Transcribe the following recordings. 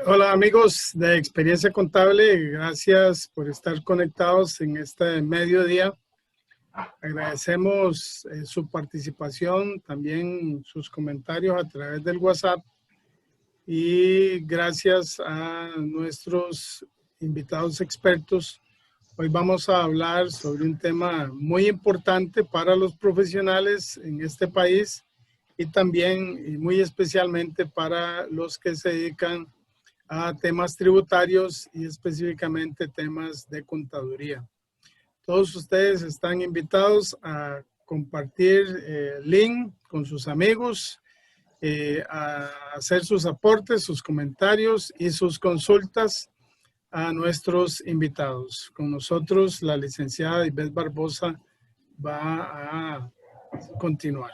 Hola amigos de Experiencia Contable, gracias por estar conectados en este mediodía. Agradecemos su participación, también sus comentarios a través del WhatsApp y gracias a nuestros invitados expertos. Hoy vamos a hablar sobre un tema muy importante para los profesionales en este país y también y muy especialmente para los que se dedican a temas tributarios y específicamente temas de contaduría. Todos ustedes están invitados a compartir el link con sus amigos, a hacer sus aportes, sus comentarios y sus consultas a nuestros invitados. Con nosotros la licenciada Ivette Barbosa va a continuar.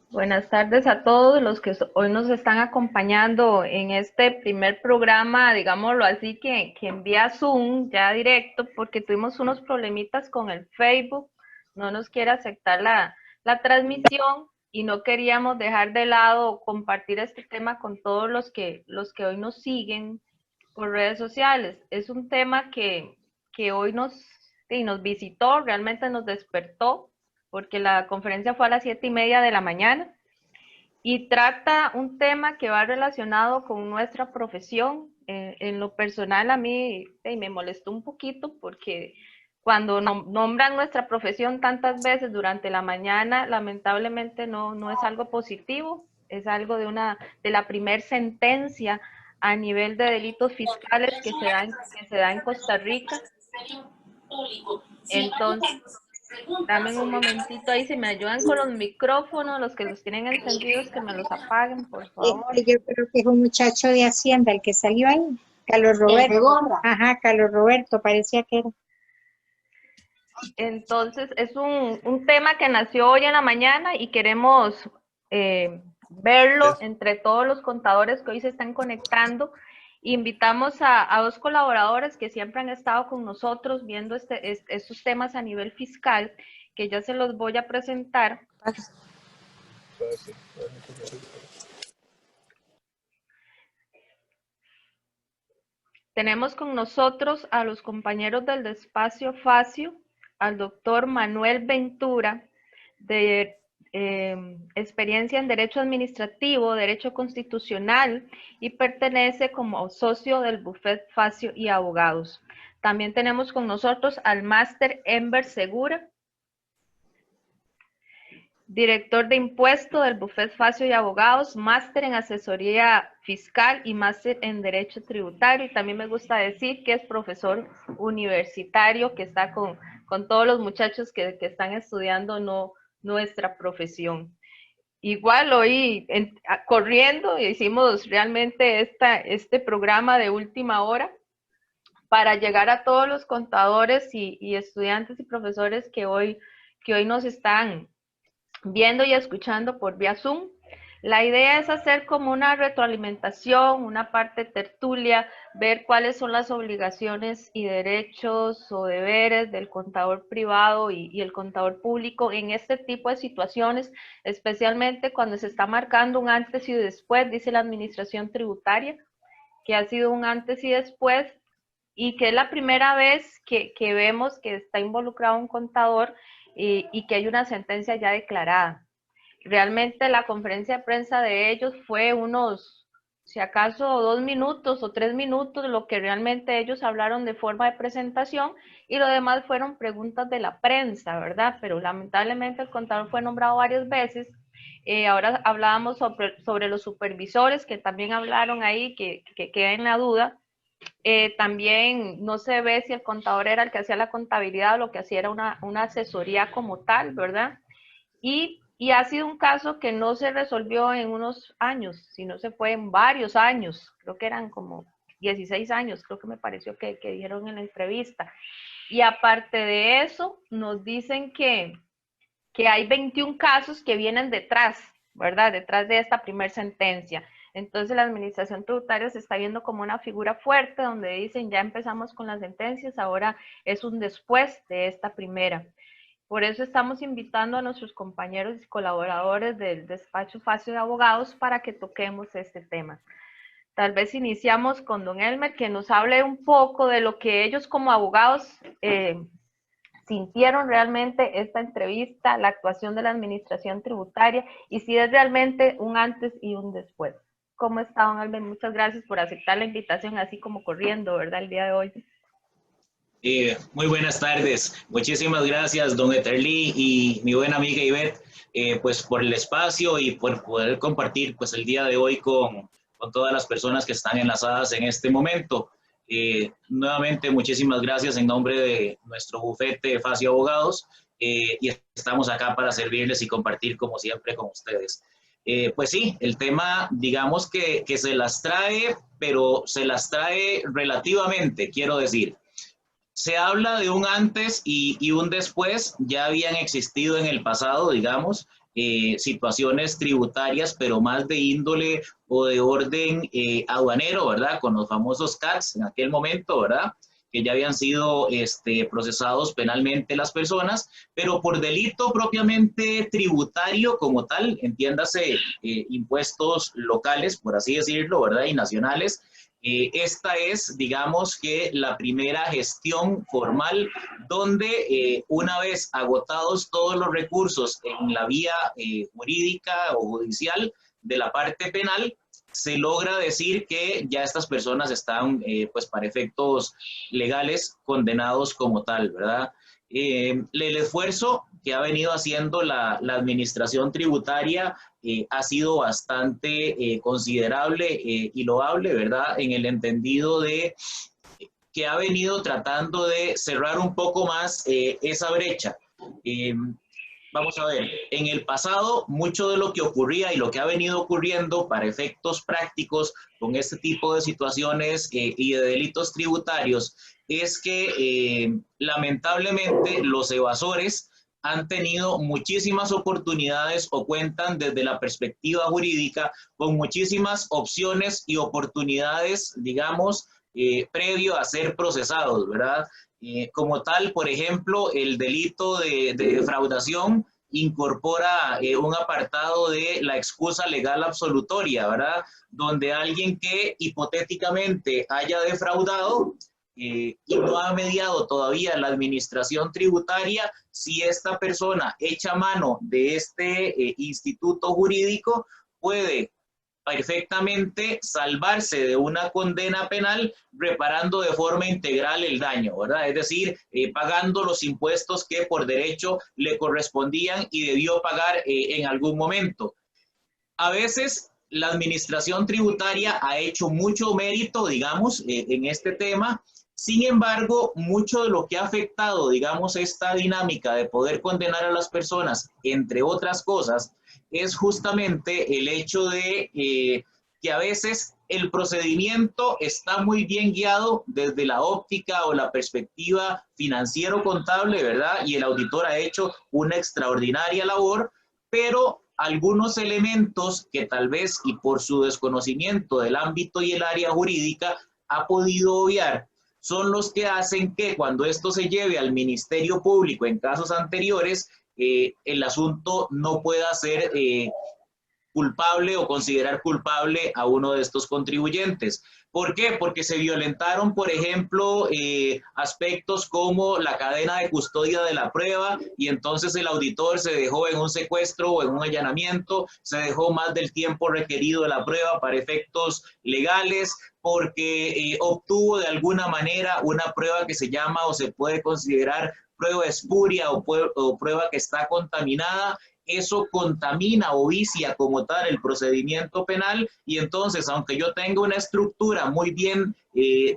Buenas tardes a todos los que hoy nos están acompañando en este primer programa, digámoslo así, que envía Zoom ya directo, porque tuvimos unos problemitas con el Facebook, no nos quiere aceptar la transmisión y no queríamos dejar de lado compartir este tema con todos los que hoy nos siguen por redes sociales. Es un tema que hoy nos visitó, realmente nos despertó, porque la conferencia fue a las 7:30 de la mañana y trata un tema que va relacionado con nuestra profesión. En lo personal a mí me molestó un poquito porque cuando nombran nuestra profesión tantas veces durante la mañana, lamentablemente no es algo positivo, es algo de la primer sentencia a nivel de delitos fiscales que se da en Costa Rica. Entonces, dame un momentito ahí, si me ayudan con los micrófonos, los que los tienen encendidos, que me los apaguen, por favor. Yo creo que es un muchacho de Hacienda el que salió ahí, Carlos Roberto. Ajá, Carlos Roberto, parecía que era. Entonces, es un tema que nació hoy en la mañana y queremos verlo entre todos los contadores que hoy se están conectando. Invitamos a dos colaboradores que siempre han estado con nosotros viendo estos temas a nivel fiscal, que ya se los voy a presentar. Tenemos con nosotros a los compañeros del despacio Facio, al doctor Manuel Ventura, de experiencia en Derecho Administrativo, Derecho Constitucional, y pertenece como socio del Bufet Facio y Abogados. También tenemos con nosotros al máster Enver Segura, director de impuesto del Bufet Facio y Abogados, máster en asesoría fiscal y máster en derecho tributario. Y también me gusta decir que es profesor universitario, que está con todos los muchachos que están estudiando nuestra profesión. Igual hoy corriendo hicimos realmente este programa de última hora para llegar a todos los contadores y estudiantes y profesores que hoy nos están viendo y escuchando por vía Zoom. La idea es hacer como una retroalimentación, una parte tertulia, ver cuáles son las obligaciones y derechos o deberes del contador privado y el contador público en este tipo de situaciones, especialmente cuando se está marcando un antes y después, dice la administración tributaria, que ha sido un antes y después, y que es la primera vez que vemos que está involucrado un contador y que hay una sentencia ya declarada. Realmente la conferencia de prensa de ellos fue unos, si acaso, 2 minutos o 3 minutos, lo que realmente ellos hablaron de forma de presentación, y lo demás fueron preguntas de la prensa, ¿verdad? Pero lamentablemente el contador fue nombrado varias veces. Ahora hablábamos sobre los supervisores, que también hablaron ahí, que queda en la duda. También no se ve si el contador era el que hacía la contabilidad o lo que hacía era una asesoría como tal, ¿verdad? Y ha sido un caso que no se resolvió en unos años, sino se fue en varios años, creo que eran como 16 años, creo que me pareció que dijeron en la entrevista. Y aparte de eso, nos dicen que hay 21 casos que vienen detrás, ¿verdad? Detrás de esta primer sentencia. Entonces la administración tributaria se está viendo como una figura fuerte donde dicen ya empezamos con las sentencias, ahora es un después de esta primera. Por eso estamos invitando a nuestros compañeros y colaboradores del despacho Facio de Abogados para que toquemos este tema. Tal vez iniciamos con don Elmer, que nos hable un poco de lo que ellos como abogados sintieron realmente esta entrevista, la actuación de la administración tributaria y si es realmente un antes y un después. ¿Cómo está, don Elmer? Muchas gracias por aceptar la invitación así como corriendo, ¿verdad? El día de hoy. Muy buenas tardes. Muchísimas gracias, don Eterly y mi buena amiga Ivette, pues por el espacio y por poder compartir pues el día de hoy con todas las personas que están enlazadas en este momento. Nuevamente, muchísimas gracias en nombre de nuestro bufete Facio Abogados y estamos acá para servirles y compartir como siempre con ustedes. Pues sí, el tema digamos que se las trae, pero se las trae relativamente, quiero decir. Se habla de un antes y un después. Ya habían existido en el pasado, digamos, situaciones tributarias, pero más de índole o de orden aduanero, ¿verdad? Con los famosos CATs en aquel momento, ¿verdad? Que ya habían sido procesados penalmente las personas, pero por delito propiamente tributario como tal, entiéndase impuestos locales, por así decirlo, ¿verdad? Y nacionales. Esta es, digamos que la primera gestión formal donde una vez agotados todos los recursos en la vía jurídica o judicial de la parte penal, se logra decir que ya estas personas están, pues para efectos legales, condenados como tal, ¿verdad? El esfuerzo que ha venido haciendo la administración tributaria ha sido bastante considerable y loable, ¿verdad? En el entendido de que ha venido tratando de cerrar un poco más esa brecha. Vamos a ver, en el pasado mucho de lo que ocurría y lo que ha venido ocurriendo para efectos prácticos con este tipo de situaciones y de delitos tributarios es que lamentablemente los evasores han tenido muchísimas oportunidades o cuentan desde la perspectiva jurídica con muchísimas opciones y oportunidades, digamos, previo a ser procesados, ¿verdad? Como tal, por ejemplo, el delito de defraudación incorpora un apartado de la excusa legal absolutoria, ¿verdad? Donde alguien que hipotéticamente haya defraudado y no ha mediado todavía la administración tributaria, si esta persona echa mano de este instituto jurídico, puede perfectamente salvarse de una condena penal reparando de forma integral el daño, ¿verdad? Es decir, pagando los impuestos que por derecho le correspondían y debió pagar en algún momento. A veces la administración tributaria ha hecho mucho mérito, digamos, en este tema. Sin embargo, mucho de lo que ha afectado, digamos, esta dinámica de poder condenar a las personas, entre otras cosas, es justamente el hecho de que a veces el procedimiento está muy bien guiado desde la óptica o la perspectiva financiero-contable, ¿verdad? Y el auditor ha hecho una extraordinaria labor, pero algunos elementos que tal vez y por su desconocimiento del ámbito y el área jurídica ha podido obviar, son los que hacen que cuando esto se lleve al Ministerio Público en casos anteriores, el asunto no pueda ser culpable o considerar culpable a uno de estos contribuyentes. ¿Por qué? Porque se violentaron, por ejemplo, aspectos como la cadena de custodia de la prueba y entonces el auditor se dejó en un secuestro o en un allanamiento, se dejó más del tiempo requerido de la prueba para efectos legales, porque obtuvo de alguna manera una prueba que se llama o se puede considerar prueba espuria o prueba que está contaminada. Eso contamina o vicia como tal el procedimiento penal y entonces, aunque yo tenga una estructura muy bien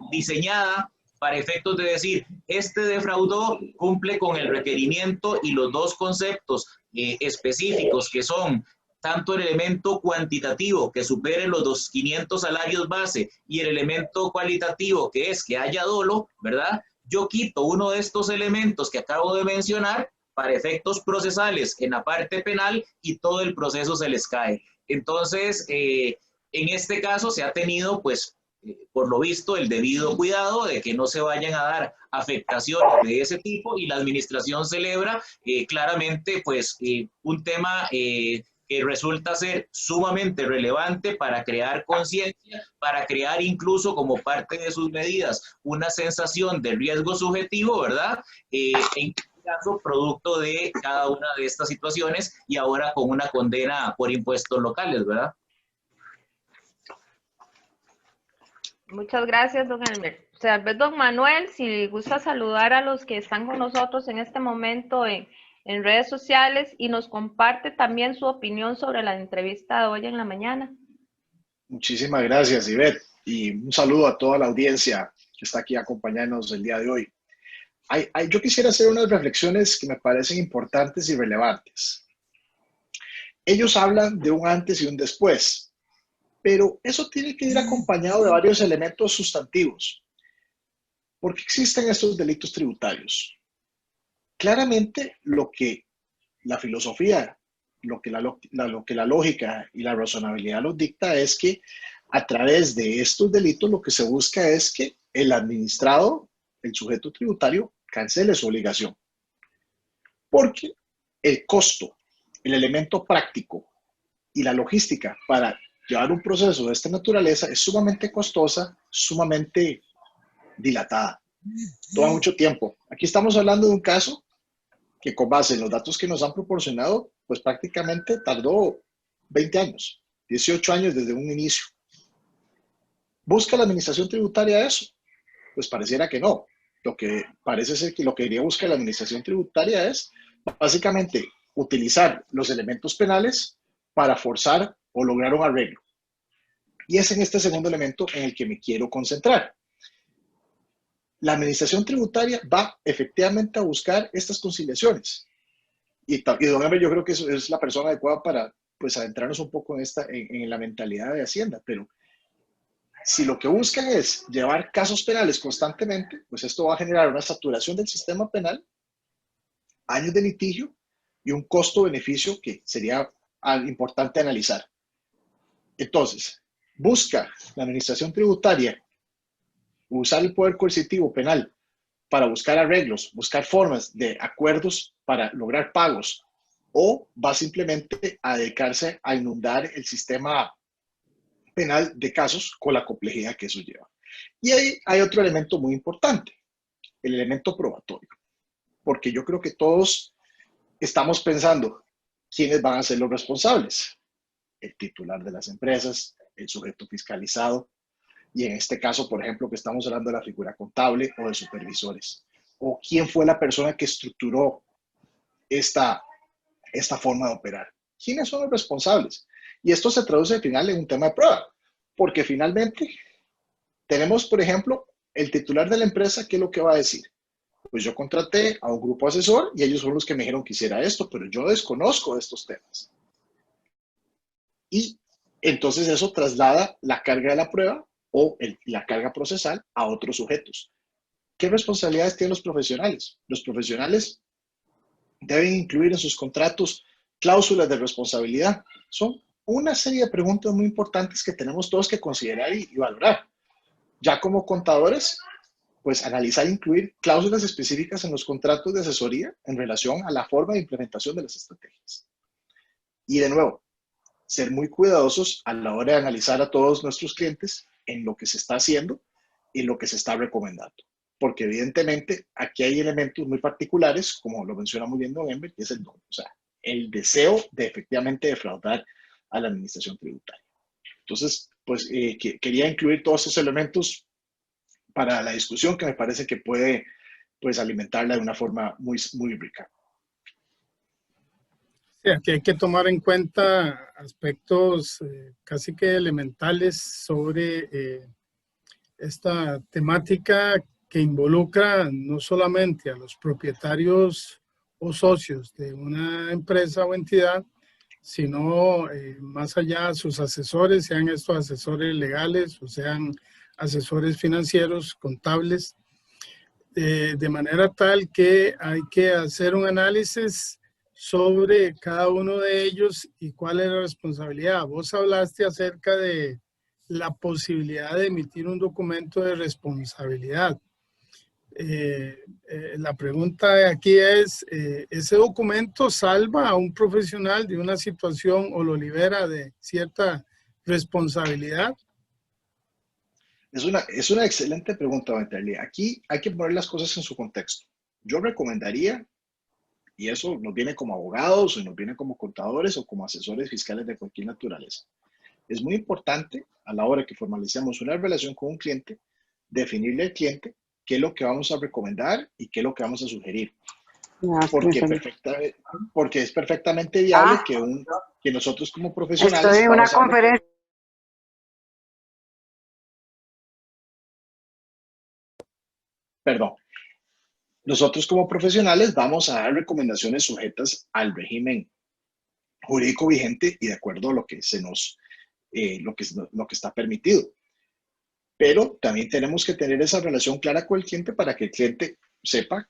diseñada para efectos de decir, este defraudó, cumple con el requerimiento y los dos conceptos específicos que son tanto el elemento cuantitativo que supere los 500 salarios base y el elemento cualitativo que es que haya dolo, ¿verdad? Yo quito uno de estos elementos que acabo de mencionar para efectos procesales en la parte penal y todo el proceso se les cae. Entonces, en este caso se ha tenido pues por lo visto, el debido cuidado de que no se vayan a dar afectaciones de ese tipo, y la administración celebra claramente pues un tema que resulta ser sumamente relevante para crear conciencia, para crear incluso como parte de sus medidas una sensación de riesgo subjetivo, ¿verdad? En caso, producto de cada una de estas situaciones, y ahora con una condena por impuestos locales, ¿verdad? Muchas gracias, don Elmer. Tal vez, don Manuel, si gusta saludar a los que están con nosotros en este momento en redes sociales y nos comparte también su opinión sobre la entrevista de hoy en la mañana. Muchísimas gracias, Ivette, y un saludo a toda la audiencia que está aquí acompañándonos el día de hoy. Yo quisiera hacer unas reflexiones que me parecen importantes y relevantes. Ellos hablan de un antes y un después, pero eso tiene que ir acompañado de varios elementos sustantivos. ¿Por qué existen estos delitos tributarios? Claramente, lo que la filosofía, lo que la lógica y la razonabilidad nos dicta es que a través de estos delitos lo que se busca es que el administrado, el sujeto tributario, cancele su obligación. Porque el costo, el elemento práctico y la logística para llevar un proceso de esta naturaleza es sumamente costosa, sumamente dilatada. Toma mucho tiempo. Aquí estamos hablando de un caso que, con base en los datos que nos han proporcionado, pues prácticamente tardó 20 años, 18 años desde un inicio. ¿Busca la administración tributaria eso? Pues pareciera que no. Lo que parece ser que lo que debería buscar la administración tributaria es básicamente utilizar los elementos penales para forzar o lograr un arreglo. Y es en este segundo elemento en el que me quiero concentrar. La administración tributaria va efectivamente a buscar estas conciliaciones. Y don Emer, yo creo que eso es la persona adecuada para pues adentrarnos un poco en la mentalidad de Hacienda, pero si lo que buscan es llevar casos penales constantemente, pues esto va a generar una saturación del sistema penal, años de litigio y un costo-beneficio que sería importante analizar. Entonces, busca la administración tributaria usar el poder coercitivo penal para buscar arreglos, buscar formas de acuerdos para lograr pagos, o va simplemente a dedicarse a inundar el sistema penal de casos con la complejidad que eso lleva. Y ahí hay otro elemento muy importante, el elemento probatorio, porque yo creo que todos estamos pensando quiénes van a ser los responsables, el titular de las empresas, el sujeto fiscalizado, y en este caso, por ejemplo, que estamos hablando de la figura contable o de supervisores, o quién fue la persona que estructuró esta forma de operar. ¿Quiénes son los responsables? Y esto se traduce al final en un tema de prueba, porque finalmente tenemos, por ejemplo, el titular de la empresa, ¿qué es lo que va a decir? Pues yo contraté a un grupo asesor y ellos son los que me dijeron que hiciera esto, pero yo desconozco de estos temas. Y entonces eso traslada la carga de la prueba o la carga procesal a otros sujetos. ¿Qué responsabilidades tienen los profesionales? Los profesionales deben incluir en sus contratos cláusulas de responsabilidad. Son una serie de preguntas muy importantes que tenemos todos que considerar y valorar. Ya como contadores, pues analizar e incluir cláusulas específicas en los contratos de asesoría en relación a la forma de implementación de las estrategias. Y de nuevo, ser muy cuidadosos a la hora de analizar a todos nuestros clientes en lo que se está haciendo y lo que se está recomendando. Porque evidentemente aquí hay elementos muy particulares, como lo menciona muy bien don Ember, que es el deseo de efectivamente defraudar a la administración tributaria. Entonces, pues quería incluir todos esos elementos para la discusión que me parece que puede pues alimentarla de una forma muy, muy rica. Sí, aquí hay que tomar en cuenta aspectos casi que elementales sobre esta temática que involucra no solamente a los propietarios o socios de una empresa o entidad, sino más allá sus asesores, sean estos asesores legales o sean asesores financieros, contables, de manera tal que hay que hacer un análisis sobre cada uno de ellos y cuál es la responsabilidad. Vos hablaste acerca de la posibilidad de emitir un documento de responsabilidad. La pregunta aquí es, ¿ese documento salva a un profesional de una situación o lo libera de cierta responsabilidad? Es una excelente pregunta, Bentley. Aquí hay que poner las cosas en su contexto. Yo recomendaría, y eso nos viene como abogados, o nos viene como contadores o como asesores fiscales de cualquier naturaleza. Es muy importante a la hora que formalicemos una relación con un cliente, definirle al cliente qué es lo que vamos a recomendar y qué es lo que vamos a sugerir. Porque es perfectamente viable que nosotros como profesionales... Estoy en una conferencia. Perdón. Nosotros como profesionales vamos a dar recomendaciones sujetas al régimen jurídico vigente y de acuerdo a lo que lo que está permitido. Pero también tenemos que tener esa relación clara con el cliente para que el cliente sepa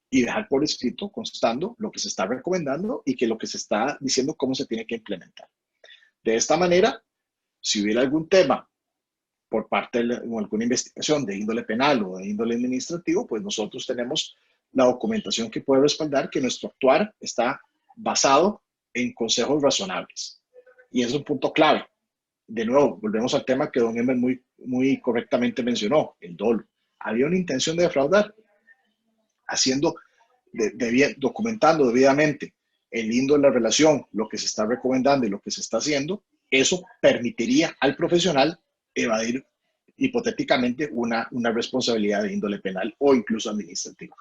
y dejar por escrito, constando lo que se está recomendando y que lo que se está diciendo cómo se tiene que implementar. De esta manera, si hubiera algún tema por parte de alguna investigación de índole penal o de índole administrativo, pues nosotros tenemos la documentación que puede respaldar que nuestro actuar está basado en consejos razonables. Y es un punto clave. De nuevo, volvemos al tema que don Emer muy correctamente mencionó, el dolo. Había una intención de defraudar, documentando debidamente el índole de la relación, lo que se está recomendando y lo que se está haciendo. Eso permitiría al profesional evadir hipotéticamente una responsabilidad de índole penal o incluso administrativa.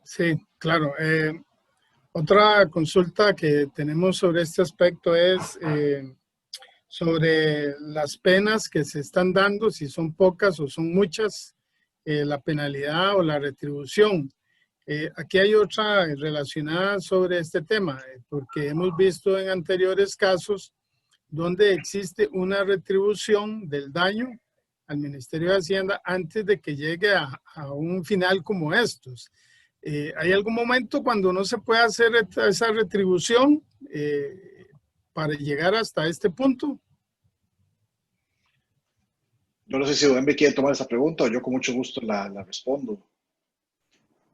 Sí, claro. Otra consulta que tenemos sobre este aspecto es sobre las penas que se están dando, si son pocas o son muchas, la penalidad o la retribución. Aquí hay otra relacionada sobre este tema, porque hemos visto en anteriores casos donde existe una retribución del daño al Ministerio de Hacienda antes de que llegue a un final como estos. ¿Hay algún momento cuando no se puede hacer esa retribución para llegar hasta este punto? Yo no sé si don Embe quiere tomar esa pregunta o yo con mucho gusto la respondo.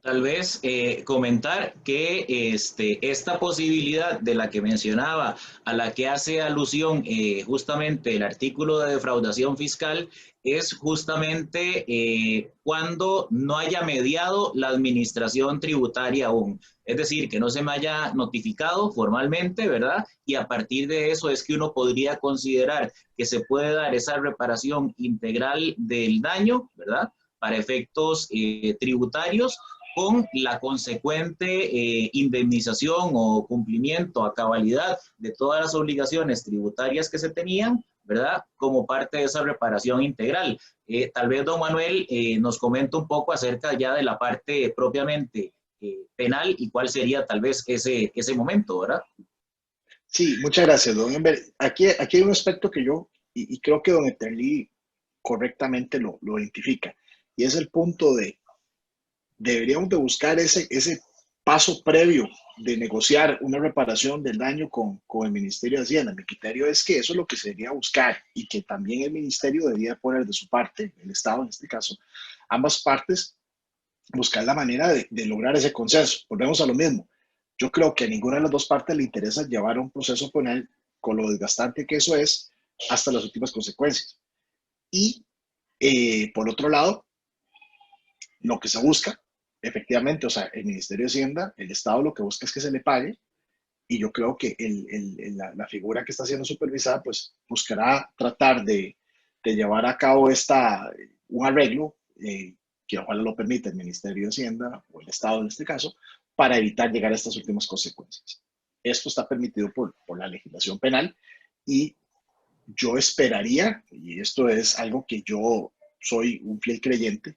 Tal vez comentar que esta posibilidad de la que mencionaba, a la que hace alusión justamente el artículo de defraudación fiscal, es justamente cuando no haya mediado la administración tributaria aún. Es decir, que no se me haya notificado formalmente, ¿verdad? Y a partir de eso es que uno podría considerar que se puede dar esa reparación integral del daño, ¿verdad? Para efectos tributarios, con la consecuente indemnización o cumplimiento a cabalidad de todas las obligaciones tributarias que se tenían, ¿verdad? Como parte de esa reparación integral. Tal vez don Manuel nos comenta un poco acerca ya de la parte propiamente penal y cuál sería tal vez ese momento, ¿verdad? Sí, muchas gracias, don Ember. Aquí hay un aspecto que yo, y creo que don Eterli correctamente lo identifica, y es el punto de deberíamos de buscar ese paso previo de negociar una reparación del daño con el Ministerio de Hacienda. Mi criterio es que eso es lo que se debería buscar y que también el Ministerio debería poner de su parte, el Estado en este caso, ambas partes, buscar la manera de lograr ese consenso. Volvemos a lo mismo. Yo creo que a ninguna de las dos partes le interesa llevar un proceso penal con lo desgastante que eso es hasta las últimas consecuencias. Y por otro lado, lo que se busca, efectivamente, o sea, el Ministerio de Hacienda, el Estado lo que busca es que se le pague, y yo creo que la figura que está siendo supervisada, pues buscará tratar de llevar a cabo un arreglo que ojalá lo permita el Ministerio de Hacienda o el Estado en este caso, para evitar llegar a estas últimas consecuencias. Esto está permitido por la legislación penal y yo esperaría, y esto es algo que yo soy un fiel creyente,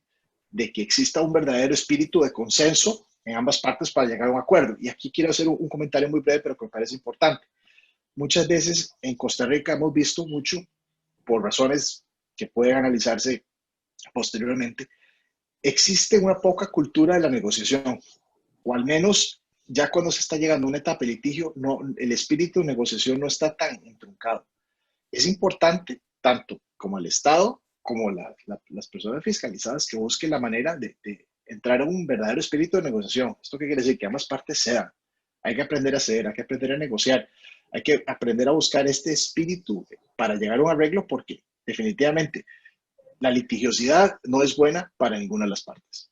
de que exista un verdadero espíritu de consenso en ambas partes para llegar a un acuerdo. Y aquí quiero hacer un comentario muy breve, pero que me parece importante. Muchas veces en Costa Rica hemos visto mucho, por razones que pueden analizarse posteriormente, existe una poca cultura de la negociación, o al menos ya cuando se está llegando a una etapa de litigio, no, el espíritu de negociación no está tan entroncado. Es importante, tanto como el Estado, como las personas fiscalizadas, que busquen la manera de entrar a un verdadero espíritu de negociación. ¿Esto qué quiere decir? Que ambas partes cedan. Hay que aprender a ceder, hay que aprender a negociar, hay que aprender a buscar este espíritu para llegar a un arreglo, porque definitivamente la litigiosidad no es buena para ninguna de las partes.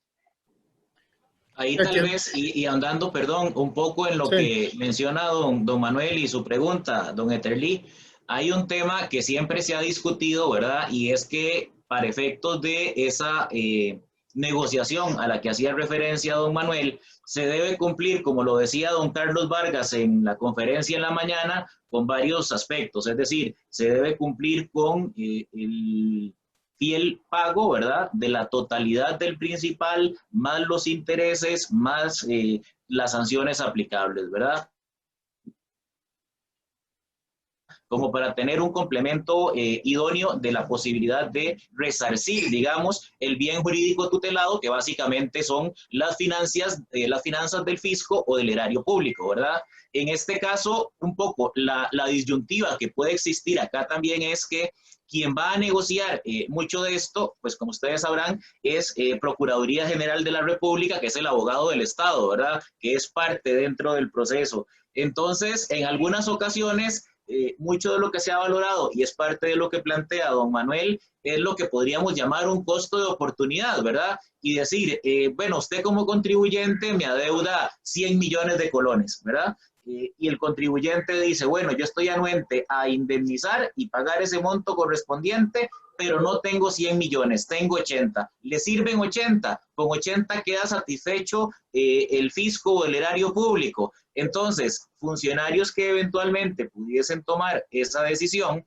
Ahí tal vez, y andando, perdón, un poco en lo que menciona don Manuel y su pregunta, don Eterly, hay un tema que siempre se ha discutido, ¿verdad? Y es que para efectos de esa negociación a la que hacía referencia don Manuel, se debe cumplir, como lo decía don Carlos Vargas en la conferencia en la mañana, con varios aspectos. Es decir, se debe cumplir con el fiel pago, ¿verdad?, de la totalidad del principal, más los intereses, más las sanciones aplicables, ¿verdad? Como para tener un complemento idóneo de la posibilidad de resarcir, digamos, el bien jurídico tutelado, que básicamente son las finanzas del fisco o del erario público, ¿verdad? En este caso, un poco la disyuntiva que puede existir acá también es que quien va a negociar mucho de esto, pues como ustedes sabrán, es Procuraduría General de la República, que es el abogado del Estado, ¿verdad? Que es parte dentro del proceso. Entonces, en algunas ocasiones, mucho de lo que se ha valorado, y es parte de lo que plantea don Manuel, es lo que podríamos llamar un costo de oportunidad, ¿verdad? Y decir, bueno, usted como contribuyente me adeuda 100 millones de colones, ¿verdad? Y el contribuyente dice, bueno, yo estoy anuente a indemnizar y pagar ese monto correspondiente, pero no tengo 100 millones, tengo 80. ¿Le sirven 80? Con 80 queda satisfecho el fisco o el erario público. Entonces, funcionarios que eventualmente pudiesen tomar esa decisión,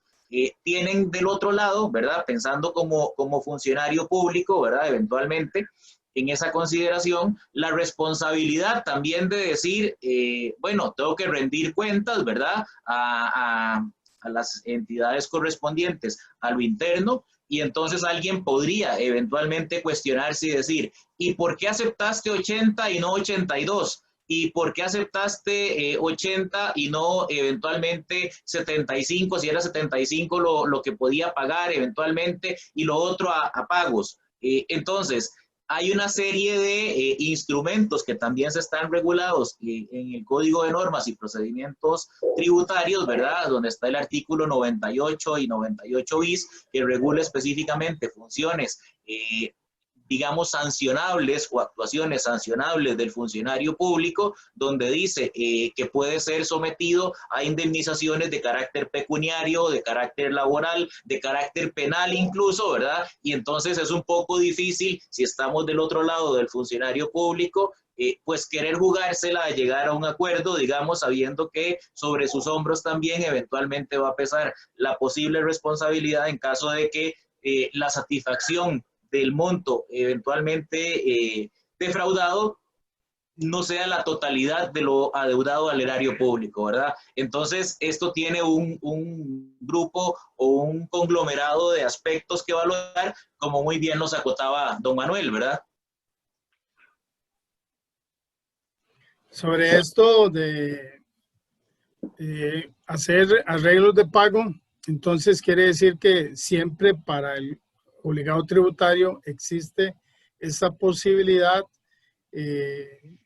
tienen del otro lado, ¿verdad? Pensando como funcionario público, ¿verdad? Eventualmente, en esa consideración, la responsabilidad también de decir, bueno, tengo que rendir cuentas, ¿verdad? A las entidades correspondientes a lo interno, y entonces alguien podría eventualmente cuestionarse y decir, ¿y por qué aceptaste 80 y no 82? ¿Y por qué aceptaste 80 y no eventualmente 75, si era 75 lo que podía pagar eventualmente, y lo otro a pagos? Entonces, hay una serie de instrumentos que también se están regulados en el Código de Normas y Procedimientos Tributarios, ¿verdad? Donde está el artículo 98 y 98 bis, que regula específicamente funciones, digamos, sancionables o actuaciones sancionables del funcionario público, donde dice que puede ser sometido a indemnizaciones de carácter pecuniario, de carácter laboral, de carácter penal incluso, ¿verdad? Y entonces es un poco difícil, si estamos del otro lado del funcionario público, pues querer jugársela a llegar a un acuerdo, digamos, sabiendo que sobre sus hombros también eventualmente va a pesar la posible responsabilidad en caso de que la satisfacción del monto eventualmente defraudado no sea la totalidad de lo adeudado al erario público, ¿verdad? Entonces, esto tiene un grupo o un conglomerado de aspectos que valorar, como muy bien nos acotaba don Manuel, ¿verdad? Sobre esto de hacer arreglos de pago, entonces quiere decir que siempre para el obligado tributario existe esa posibilidad de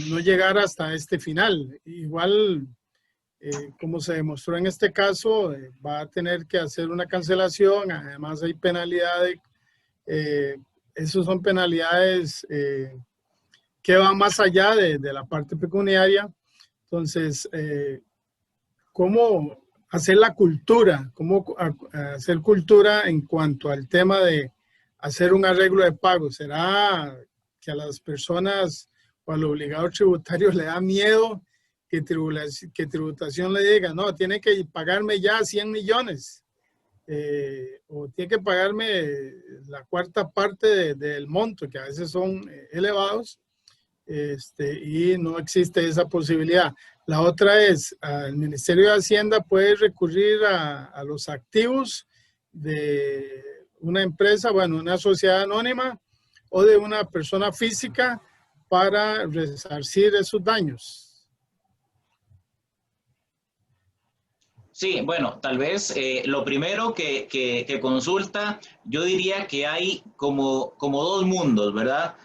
no llegar hasta este final. Igual, como se demostró en este caso, va a tener que hacer una cancelación. Además hay penalidades, esos son penalidades que van más allá de la parte pecuniaria. Entonces, ¿cómo hacer la cultura? ¿Cómo hacer cultura en cuanto al tema de hacer un arreglo de pago? ¿Será que a las personas o al obligado tributario le da miedo que tributación le diga, no, tiene que pagarme ya 100 millones? O tiene que pagarme la cuarta parte del monto, que a veces son elevados, y no existe esa posibilidad. La otra es, el Ministerio de Hacienda puede recurrir a los activos de una empresa, bueno, una sociedad anónima o de una persona física para resarcir esos daños? Sí, bueno, tal vez lo primero que consulta, yo diría que hay como dos mundos, ¿verdad?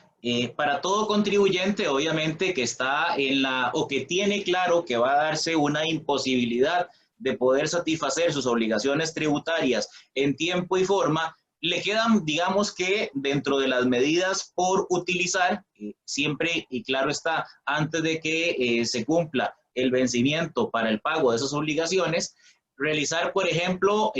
Para todo contribuyente, obviamente, que está en o que tiene claro que va a darse una imposibilidad de poder satisfacer sus obligaciones tributarias en tiempo y forma, le quedan, digamos que dentro de las medidas por utilizar, siempre y claro está, antes de que se cumpla el vencimiento para el pago de esas obligaciones, realizar, por ejemplo,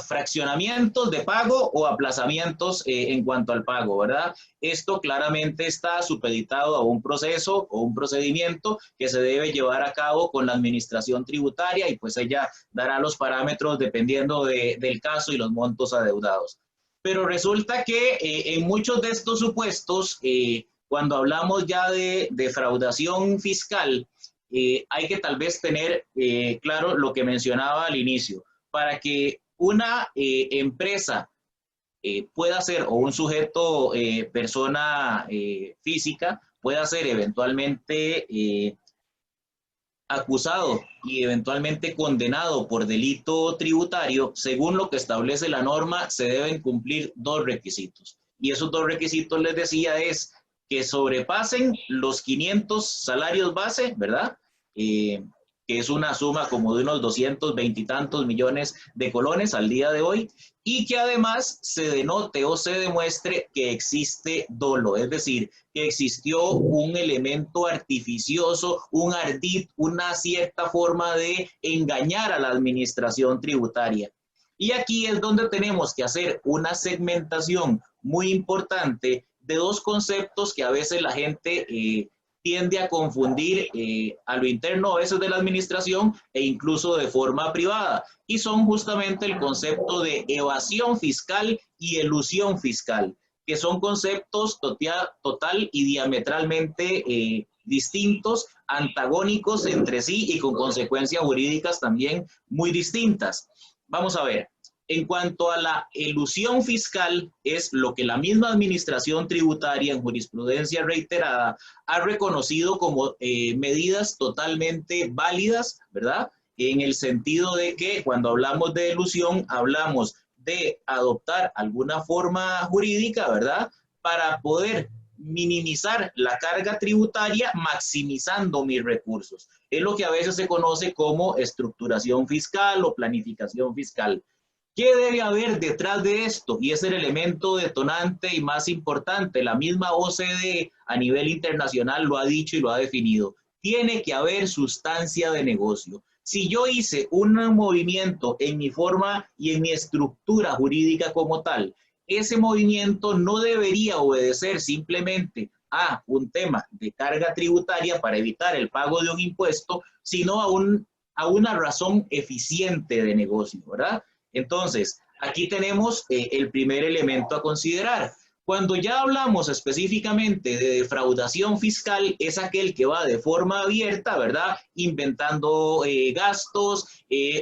fraccionamientos de pago o aplazamientos en cuanto al pago, ¿verdad? Esto claramente está supeditado a un proceso o un procedimiento que se debe llevar a cabo con la administración tributaria y pues ella dará los parámetros dependiendo del caso y los montos adeudados. Pero resulta que en muchos de estos supuestos, cuando hablamos ya de defraudación fiscal, hay que tal vez tener claro lo que mencionaba al inicio. Para que una empresa pueda ser, o un sujeto, persona física, pueda ser eventualmente acusado y eventualmente condenado por delito tributario, según lo que establece la norma, se deben cumplir dos requisitos. Y esos dos requisitos, les decía, es que sobrepasen los 500 salarios base, ¿verdad? Que es una suma como de unos 220 y tantos millones de colones al día de hoy, y que además se denote o se demuestre que existe dolo, es decir, que existió un elemento artificioso, un ardid, una cierta forma de engañar a la administración tributaria. Y aquí es donde tenemos que hacer una segmentación muy importante de dos conceptos que a veces la gente tiende a confundir a lo interno a veces de la administración e incluso de forma privada, y son justamente el concepto de evasión fiscal y elusión fiscal, que son conceptos total y diametralmente distintos, antagónicos entre sí y con consecuencias jurídicas también muy distintas. Vamos a ver. En cuanto a la elusión fiscal, es lo que la misma administración tributaria en jurisprudencia reiterada ha reconocido como medidas totalmente válidas, ¿verdad? En el sentido de que cuando hablamos de elusión, hablamos de adoptar alguna forma jurídica, ¿verdad? Para poder minimizar la carga tributaria maximizando mis recursos. Es lo que a veces se conoce como estructuración fiscal o planificación fiscal. ¿Qué debe haber detrás de esto? Y es el elemento detonante y más importante. La misma OCDE a nivel internacional lo ha dicho y lo ha definido. Tiene que haber sustancia de negocio. Si yo hice un movimiento en mi forma y en mi estructura jurídica como tal, ese movimiento no debería obedecer simplemente a un tema de carga tributaria para evitar el pago de un impuesto, sino a una razón eficiente de negocio, ¿verdad? Entonces, aquí tenemos el primer elemento a considerar. Cuando ya hablamos específicamente de defraudación fiscal, es aquel que va de forma abierta, ¿verdad? Inventando gastos,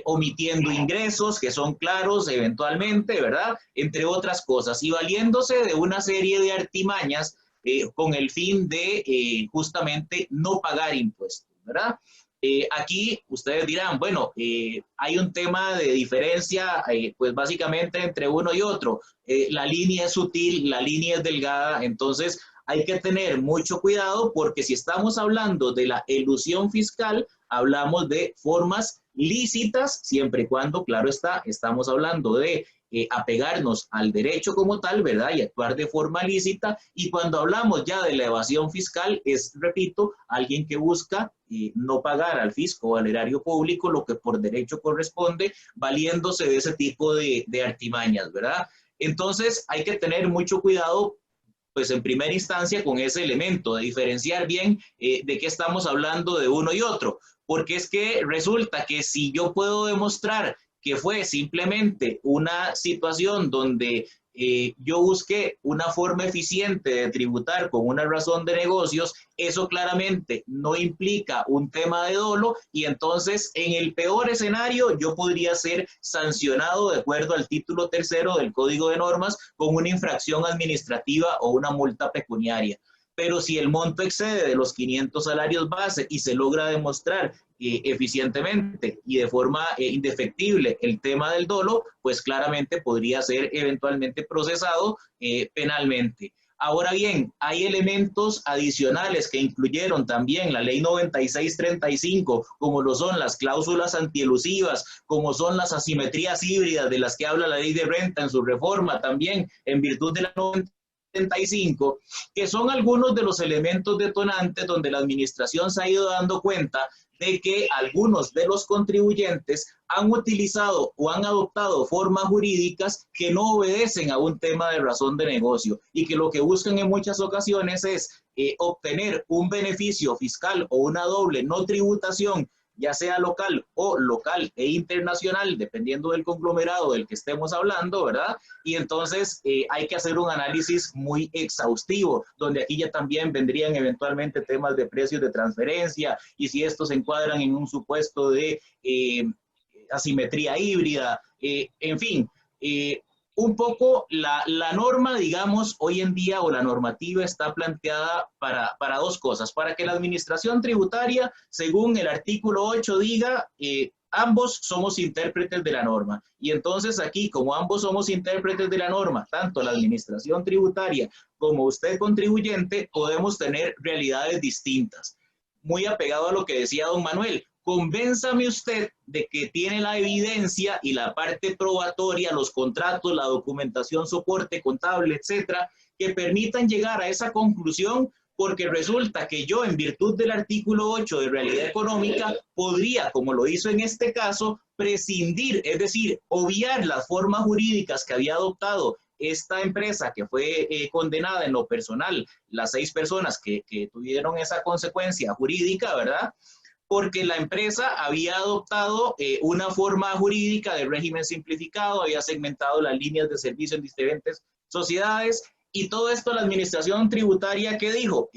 omitiendo ingresos que son claros eventualmente, ¿verdad? Entre otras cosas, y valiéndose de una serie de artimañas con el fin de justamente no pagar impuestos, ¿verdad? Aquí ustedes dirán, bueno, hay un tema de diferencia, pues básicamente entre uno y otro. La línea es sutil, la línea es delgada, entonces hay que tener mucho cuidado porque si estamos hablando de la elusión fiscal, hablamos de formas lícitas, siempre y cuando, claro está, estamos hablando de apegarnos al derecho como tal, ¿verdad? Y actuar de forma lícita. Y cuando hablamos ya de la evasión fiscal, es, repito, alguien que busca no pagar al fisco o al erario público lo que por derecho corresponde, valiéndose de ese tipo de artimañas, ¿verdad? Entonces hay que tener mucho cuidado, pues en primera instancia con ese elemento, de diferenciar bien de qué estamos hablando de uno y otro, porque es que resulta que si yo puedo demostrar que fue simplemente una situación donde yo busqué una forma eficiente de tributar con una razón de negocios, eso claramente no implica un tema de dolo y entonces en el peor escenario yo podría ser sancionado de acuerdo al título 3º del Código de Normas con una infracción administrativa o una multa pecuniaria. pero si el monto excede de los 500 salarios base y se logra demostrar eficientemente y de forma indefectible el tema del dolo, pues claramente podría ser eventualmente procesado penalmente. Ahora bien, hay elementos adicionales que incluyeron también la ley 9635, como lo son las cláusulas antielusivas, como son las asimetrías híbridas de las que habla la ley de renta en su reforma también, en virtud de la 95, que son algunos de los elementos detonantes donde la administración se ha ido dando cuenta de que algunos de los contribuyentes han utilizado o han adoptado formas jurídicas que no obedecen a un tema de razón de negocio y que lo que buscan en muchas ocasiones es obtener un beneficio fiscal o una doble no tributación, ya sea local e internacional, dependiendo del conglomerado del que estemos hablando, ¿verdad? Y entonces hay que hacer un análisis muy exhaustivo, donde aquí ya también vendrían eventualmente temas de precios de transferencia y si estos se encuadran en un supuesto de asimetría híbrida, en fin, un poco la norma, digamos, hoy en día o la normativa está planteada para dos cosas, para que la administración tributaria, según el artículo 8 diga, ambos somos intérpretes de la norma. Y entonces aquí, como ambos somos intérpretes de la norma, tanto la administración tributaria como usted contribuyente, podemos tener realidades distintas. Muy apegado a lo que decía don Manuel, convénzame usted de que tiene la evidencia y la parte probatoria, los contratos, la documentación, soporte contable, etcétera, que permitan llegar a esa conclusión, porque resulta que yo, en virtud del artículo 8 de realidad económica, podría, como lo hizo en este caso, prescindir, es decir, obviar las formas jurídicas que había adoptado esta empresa que fue condenada en lo personal, las 6 personas que tuvieron esa consecuencia jurídica, ¿verdad? Porque la empresa había adoptado una forma jurídica de régimen simplificado, había segmentado las líneas de servicio en diferentes sociedades, y todo esto la administración tributaria, ¿qué dijo?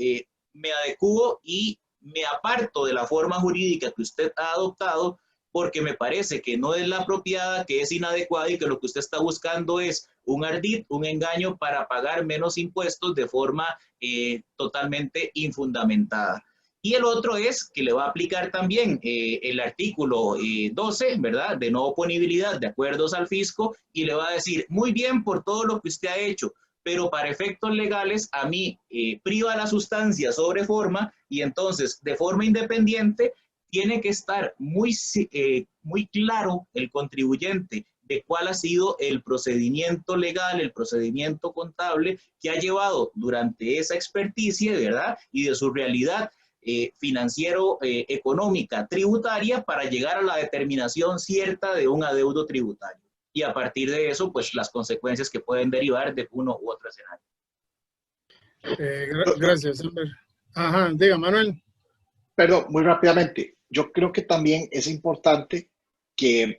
Me adecuo y me aparto de la forma jurídica que usted ha adoptado, porque me parece que no es la apropiada, que es inadecuada y que lo que usted está buscando es un ardid, un engaño para pagar menos impuestos de forma totalmente infundamentada. Y el otro es que le va a aplicar también el artículo 12, ¿verdad? De no oponibilidad de acuerdos al fisco, y le va a decir, muy bien por todo lo que usted ha hecho, pero para efectos legales a mí priva la sustancia sobre forma, y entonces de forma independiente tiene que estar muy claro el contribuyente de cuál ha sido el procedimiento legal, el procedimiento contable que ha llevado durante esa experticia, ¿verdad? Y de su realidad financiero, económica, tributaria, para llegar a la determinación cierta de un adeudo tributario. Y a partir de eso, pues las consecuencias que pueden derivar de uno u otro escenario. Gracias, Amber. Ajá, diga, Manuel. Perdón, muy rápidamente. Yo creo que también es importante que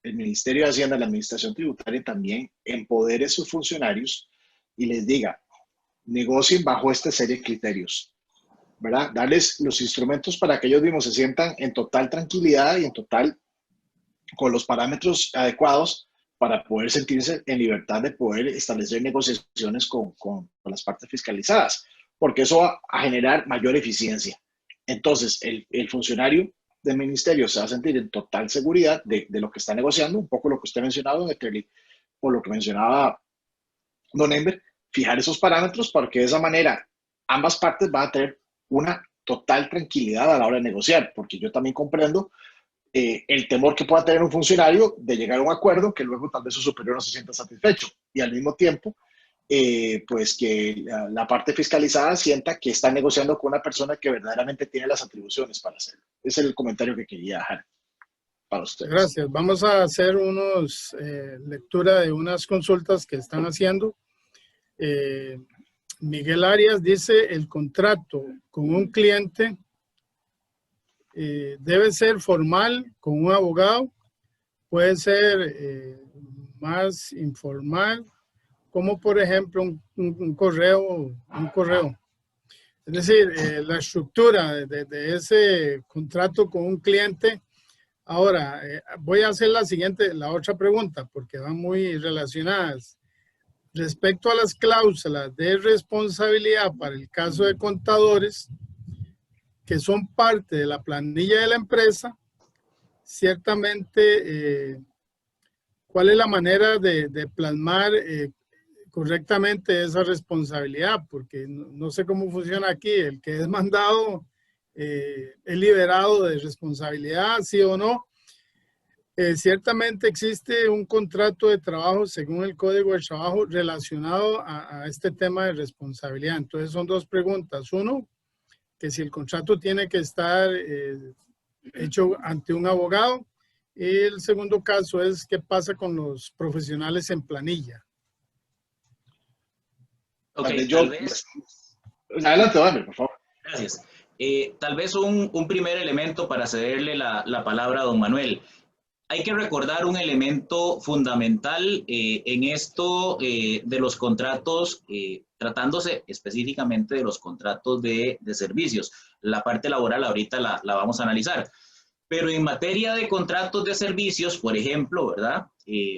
el Ministerio de Hacienda, la Administración Tributaria, también empodere a sus funcionarios y les diga, negocien bajo esta serie de criterios, ¿verdad? Darles los instrumentos para que ellos mismos se sientan en total tranquilidad y en total con los parámetros adecuados para poder sentirse en libertad de poder establecer negociaciones con las partes fiscalizadas, porque eso va a generar mayor eficiencia. Entonces, el funcionario del ministerio se va a sentir en total seguridad de lo que está negociando, un poco lo que usted ha mencionado, don Eterly, o lo que mencionaba don Ember, fijar esos parámetros para que de esa manera ambas partes van a tener una total tranquilidad a la hora de negociar, porque yo también comprendo el temor que pueda tener un funcionario de llegar a un acuerdo que luego tal vez su superior no se sienta satisfecho, y al mismo tiempo pues que la parte fiscalizada sienta que está negociando con una persona que verdaderamente tiene las atribuciones para hacerlo. Ese es el comentario que quería dejar para ustedes. Gracias. Vamos a hacer lectura de unas consultas que están haciendo. Miguel Arias dice, el contrato con un cliente debe ser formal con un abogado, puede ser más informal, como por ejemplo un correo. Es decir, la estructura de ese contrato con un cliente. Ahora, voy a hacer la otra pregunta, porque van muy relacionadas. respecto a las cláusulas de responsabilidad para el caso de contadores, que son parte de la planilla de la empresa, ciertamente, ¿cuál es la manera de plasmar correctamente esa responsabilidad? Porque no sé cómo funciona aquí. El que es mandado es liberado de responsabilidad, sí o no. Ciertamente existe un contrato de trabajo según el Código de Trabajo relacionado a este tema de responsabilidad. Entonces son dos preguntas. Uno, que si el contrato tiene que estar hecho ante un abogado. Y el segundo caso es qué pasa con los profesionales en planilla. Ok, tal vez... Adelante, Dani, por favor. Gracias. Tal vez un primer elemento para cederle la palabra a don Manuel. Hay que recordar un elemento fundamental en esto de los contratos, tratándose específicamente de los contratos de servicios. La parte laboral ahorita la vamos a analizar. Pero en materia de contratos de servicios, por ejemplo, ¿verdad?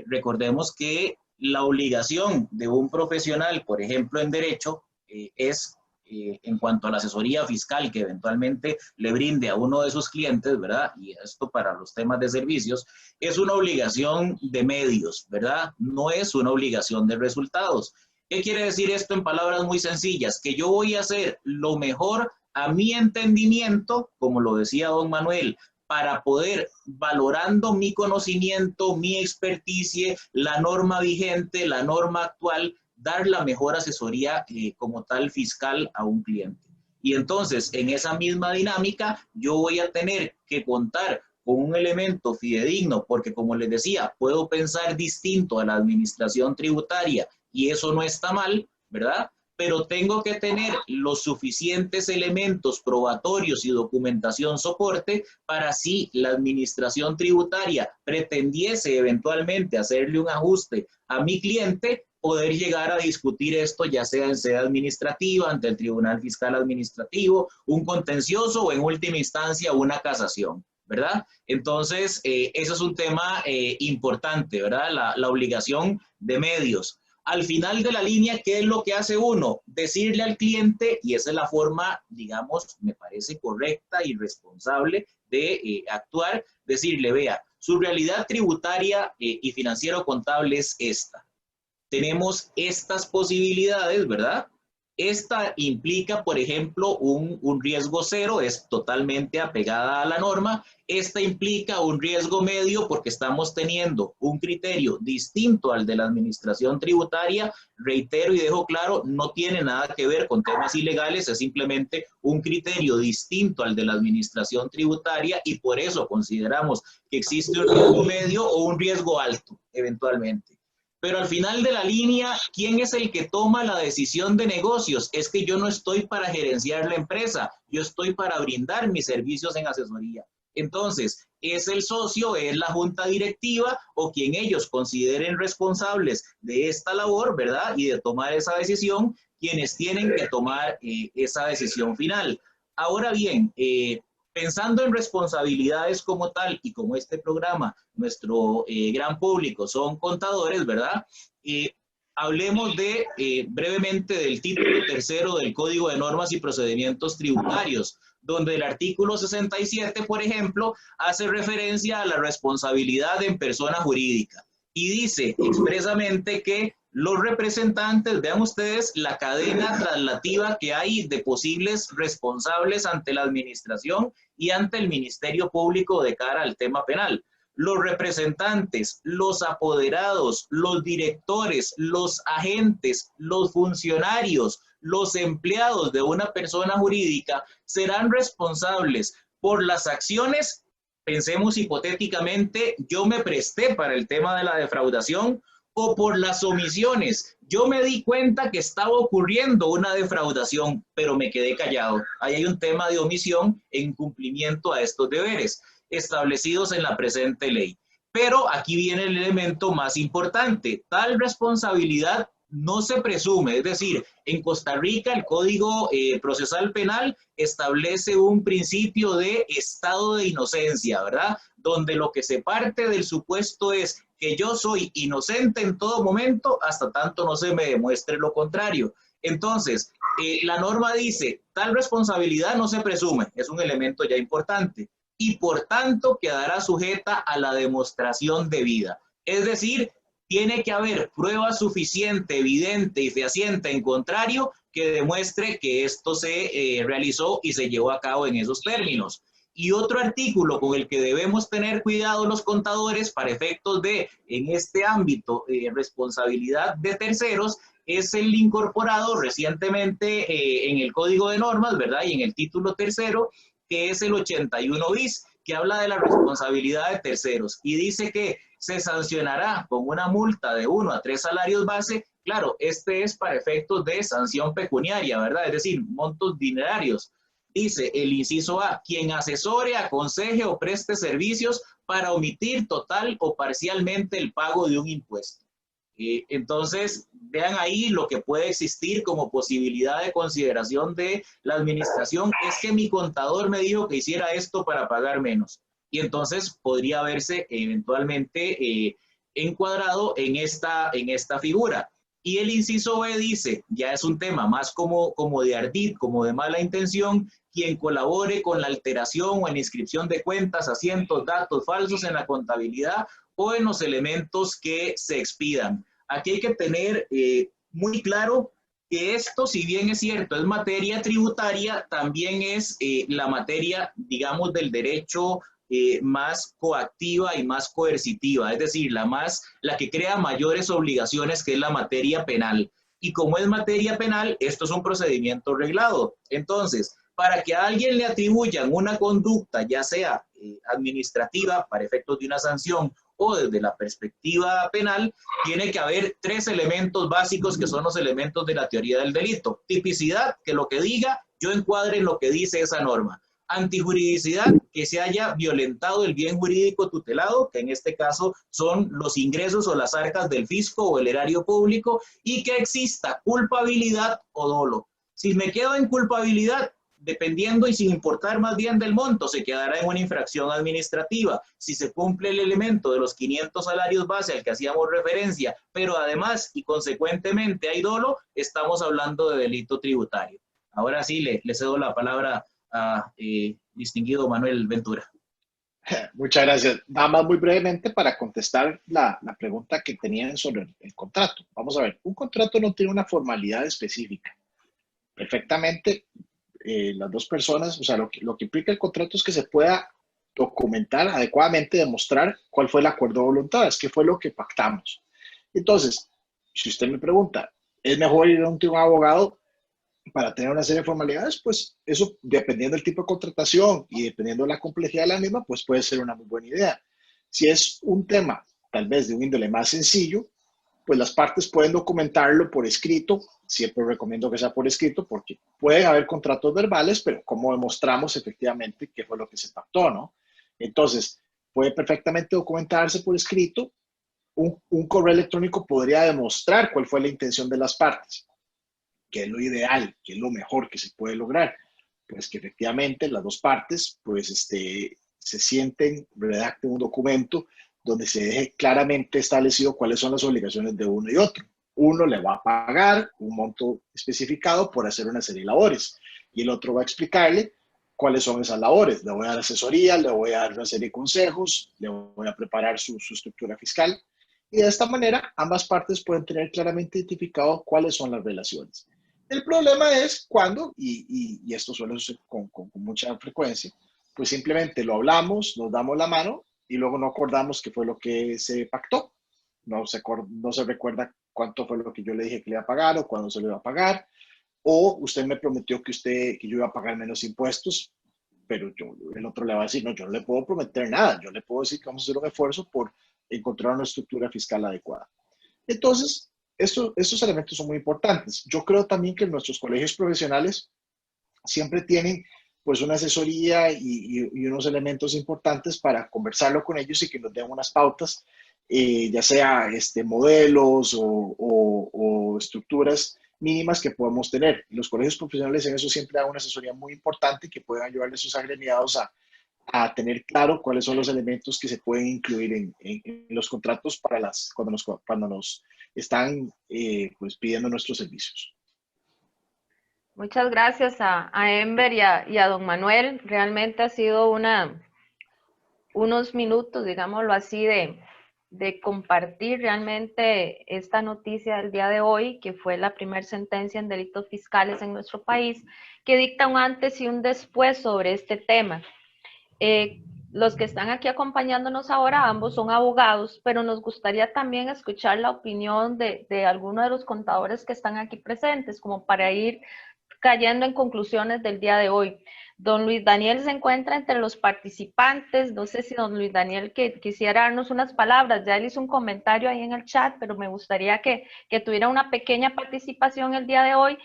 Recordemos que la obligación de un profesional, por ejemplo, en derecho, es en cuanto a la asesoría fiscal que eventualmente le brinde a uno de sus clientes, ¿verdad? Y esto para los temas de servicios, es una obligación de medios, ¿verdad? No es una obligación de resultados. ¿Qué quiere decir esto en palabras muy sencillas? Que yo voy a hacer lo mejor a mi entendimiento, como lo decía don Manuel, para poder, valorando mi conocimiento, mi experticia, la norma vigente, la norma actual, dar la mejor asesoría como tal fiscal a un cliente. Y entonces, en esa misma dinámica, yo voy a tener que contar con un elemento fidedigno, porque como les decía, puedo pensar distinto a la administración tributaria y eso no está mal, ¿verdad? Pero tengo que tener los suficientes elementos probatorios y documentación soporte para si la administración tributaria pretendiese eventualmente hacerle un ajuste a mi cliente, poder llegar a discutir esto ya sea en sede administrativa, ante el Tribunal Fiscal Administrativo, un contencioso o en última instancia una casación, ¿verdad? Entonces, eso es un tema importante, ¿verdad? La obligación de medios. Al final de la línea, ¿qué es lo que hace uno? Decirle al cliente, y esa es la forma, digamos, me parece correcta y responsable de actuar, decirle, vea, su realidad tributaria y financiero-contable es esta. Tenemos estas posibilidades, ¿verdad? Esta implica, por ejemplo, un riesgo cero, es totalmente apegada a la norma. Esta implica un riesgo medio porque estamos teniendo un criterio distinto al de la administración tributaria. Reitero y dejo claro, no tiene nada que ver con temas ilegales, es simplemente un criterio distinto al de la administración tributaria y por eso consideramos que existe un riesgo medio o un riesgo alto, eventualmente. Pero al final de la línea, ¿quién es el que toma la decisión de negocios? Es que yo no estoy para gerenciar la empresa, yo estoy para brindar mis servicios en asesoría. Entonces, es el socio, es la junta directiva o quien ellos consideren responsables de esta labor, ¿verdad? Y de tomar esa decisión, quienes tienen que tomar esa decisión final. Ahora bien, pensando en responsabilidades como tal y como este programa, nuestro gran público son contadores, ¿verdad? Hablemos brevemente del título tercero del Código de Normas y Procedimientos Tributarios, donde el artículo 67, por ejemplo, hace referencia a la responsabilidad en persona jurídica y dice expresamente que los representantes, vean ustedes la cadena traslativa que hay de posibles responsables ante la administración y ante el Ministerio Público de cara al tema penal. Los representantes, los apoderados, los directores, los agentes, los funcionarios, los empleados de una persona jurídica serán responsables por las acciones. Pensemos hipotéticamente, yo me presté para el tema de la defraudación o por las omisiones. Yo me di cuenta que estaba ocurriendo una defraudación, pero me quedé callado. Ahí hay un tema de omisión en cumplimiento a estos deberes establecidos en la presente ley. Pero aquí viene el elemento más importante. Tal responsabilidad no se presume, es decir, en Costa Rica el Código Procesal Penal establece un principio de estado de inocencia, ¿verdad? Donde lo que se parte del supuesto es que yo soy inocente en todo momento hasta tanto no se me demuestre lo contrario. Entonces, la norma dice, tal responsabilidad no se presume, es un elemento ya importante, y por tanto quedará sujeta a la demostración debida. Es decir, tiene que haber prueba suficiente, evidente y fehaciente en contrario que demuestre que esto se realizó y se llevó a cabo en esos términos. Y otro artículo con el que debemos tener cuidado los contadores para efectos de, en este ámbito, responsabilidad de terceros, es el incorporado recientemente en el Código de Normas, ¿verdad? Y en el título tercero, que es el 81 bis, que habla de la responsabilidad de terceros y dice que se sancionará con una multa de 1 a 3 salarios base. Claro, este es para efectos de sanción pecuniaria, ¿verdad? Es decir, montos dinerarios. Dice el inciso A, quien asesore, aconseje o preste servicios para omitir total o parcialmente el pago de un impuesto. Entonces, vean ahí lo que puede existir como posibilidad de consideración de la administración. Es que mi contador me dijo que hiciera esto para pagar menos. Y entonces podría verse eventualmente encuadrado en esta figura. Y el inciso B dice, ya es un tema más como de ardid, como de mala intención, quien colabore con la alteración o en inscripción de cuentas, asientos, datos falsos en la contabilidad o en los elementos que se expidan. Aquí hay que tener muy claro que esto, si bien es cierto, es materia tributaria, también es la materia, digamos, del derecho más coactiva y más coercitiva, es decir, la que crea mayores obligaciones, que es la materia penal. Y como es materia penal, esto es un procedimiento reglado. Entonces, para que a alguien le atribuyan una conducta, ya sea administrativa, para efectos de una sanción, o desde la perspectiva penal, tiene que haber 3 elementos básicos que son los elementos de la teoría del delito. Tipicidad, que lo que diga, yo encuadre en lo que dice esa norma. Antijuridicidad, que se haya violentado el bien jurídico tutelado, que en este caso son los ingresos o las arcas del fisco o el erario público, y que exista culpabilidad o dolo. Si me quedo en culpabilidad, dependiendo y sin importar más bien del monto, se quedará en una infracción administrativa. Si se cumple el elemento de los 500 salarios base al que hacíamos referencia, pero además y consecuentemente hay dolo, estamos hablando de delito tributario. Ahora sí, le cedo la palabra a distinguido Manuel Ventura. Muchas gracias. Nada más muy brevemente para contestar la pregunta que tenían sobre el contrato. Vamos a ver, un contrato no tiene una formalidad específica. Perfectamente, las dos personas, o sea, lo que implica el contrato es que se pueda documentar adecuadamente, demostrar cuál fue el acuerdo de voluntades, qué fue lo que pactamos. Entonces, si usted me pregunta, ¿es mejor ir a un abogado para tener una serie de formalidades? Pues eso, dependiendo del tipo de contratación y dependiendo de la complejidad de la misma, pues puede ser una muy buena idea. Si es un tema, tal vez de un índole más sencillo, pues las partes pueden documentarlo por escrito. Siempre recomiendo que sea por escrito porque puede haber contratos verbales, pero ¿cómo demostramos efectivamente qué fue lo que se pactó, no? Entonces, puede perfectamente documentarse por escrito. Un correo electrónico podría demostrar cuál fue la intención de las partes, que es lo ideal, que es lo mejor que se puede lograr. Pues que efectivamente las dos partes pues se sienten, redacten un documento donde se deje claramente establecido cuáles son las obligaciones de uno y otro. Uno le va a pagar un monto especificado por hacer una serie de labores y el otro va a explicarle cuáles son esas labores. Le voy a dar asesoría, le voy a dar una serie de consejos, le voy a preparar su estructura fiscal y de esta manera ambas partes pueden tener claramente identificado cuáles son las relaciones. El problema es cuando, y esto suele suceder con mucha frecuencia, pues simplemente lo hablamos, nos damos la mano y luego no acordamos qué fue lo que se pactó. No se recuerda cuánto fue lo que yo le dije que le iba a pagar o cuándo se le iba a pagar. O usted me prometió que yo iba a pagar menos impuestos, pero el otro le va a decir, no, yo no le puedo prometer nada. Yo le puedo decir que vamos a hacer un esfuerzo por encontrar una estructura fiscal adecuada. Entonces, estos elementos son muy importantes. Yo creo también que nuestros colegios profesionales siempre tienen pues una asesoría y unos elementos importantes para conversarlo con ellos y que nos den unas pautas ya sea modelos o estructuras mínimas que podamos tener. Los colegios profesionales en eso siempre dan una asesoría muy importante que pueden ayudarle a sus agremiados a tener claro cuáles son los elementos que se pueden incluir en los contratos para cuando nos están pues pidiendo nuestros servicios. Muchas gracias a Enver y a don Manuel. Realmente ha sido unos minutos, digámoslo así, de compartir realmente esta noticia del día de hoy, que fue la primera sentencia en delitos fiscales en nuestro país, que dicta un antes y un después sobre este tema. Los que están aquí acompañándonos ahora, ambos son abogados, pero nos gustaría también escuchar la opinión de alguno de los contadores que están aquí presentes, como para ir cayendo en conclusiones del día de hoy. Don Luis Daniel se encuentra entre los participantes. No sé si don Luis Daniel quisiera darnos unas palabras. Ya él hizo un comentario ahí en el chat, pero me gustaría que tuviera una pequeña participación el día de hoy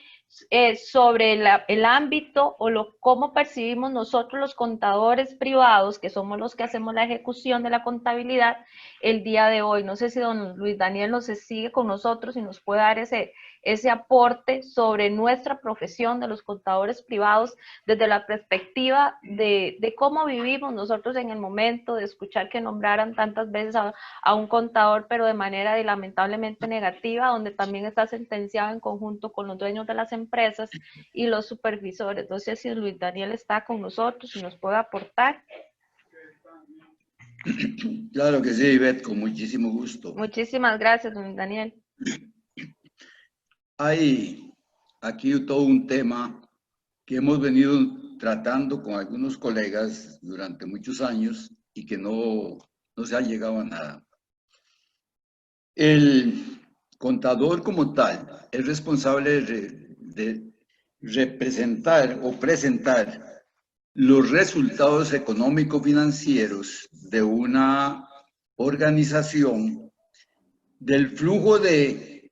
sobre el ámbito o cómo percibimos nosotros los contadores privados, que somos los que hacemos la ejecución de la contabilidad el día de hoy. No sé si don Luis Daniel nos sigue con nosotros y nos puede dar ese aporte sobre nuestra profesión de los contadores privados desde la perspectiva de cómo vivimos nosotros en el momento de escuchar que nombraran tantas veces a un contador, pero de manera lamentablemente negativa, donde también está sentenciado en conjunto con los dueños de las empresas y los supervisores. No sé si Luis Daniel está con nosotros y nos puede aportar. Claro que sí, Ivette, con muchísimo gusto. Muchísimas gracias, Luis Daniel. Hay aquí todo un tema que hemos venido tratando con algunos colegas durante muchos años y que no se ha llegado a nada. El contador como tal es responsable de representar o presentar los resultados económico-financieros de una organización, del flujo de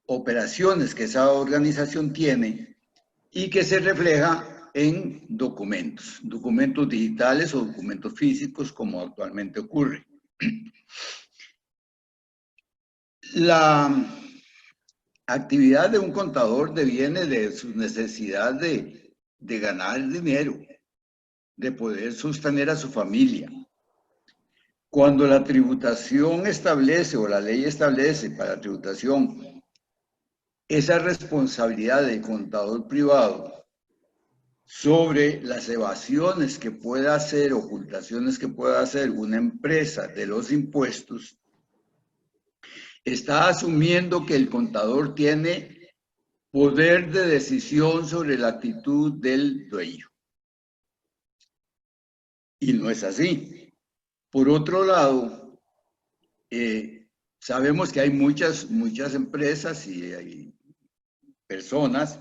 operaciones que esa organización tiene y que se refleja en documentos digitales o documentos físicos, como actualmente ocurre. La actividad de un contador deviene de su necesidad de ganar dinero, de poder sostener a su familia. Cuando la tributación establece o la ley establece para la tributación esa responsabilidad del contador privado sobre las evasiones que pueda hacer, ocultaciones que pueda hacer una empresa de los impuestos, está asumiendo que el contador tiene poder de decisión sobre la actitud del dueño. Y no es así. Por otro lado, sabemos que hay muchas empresas y hay personas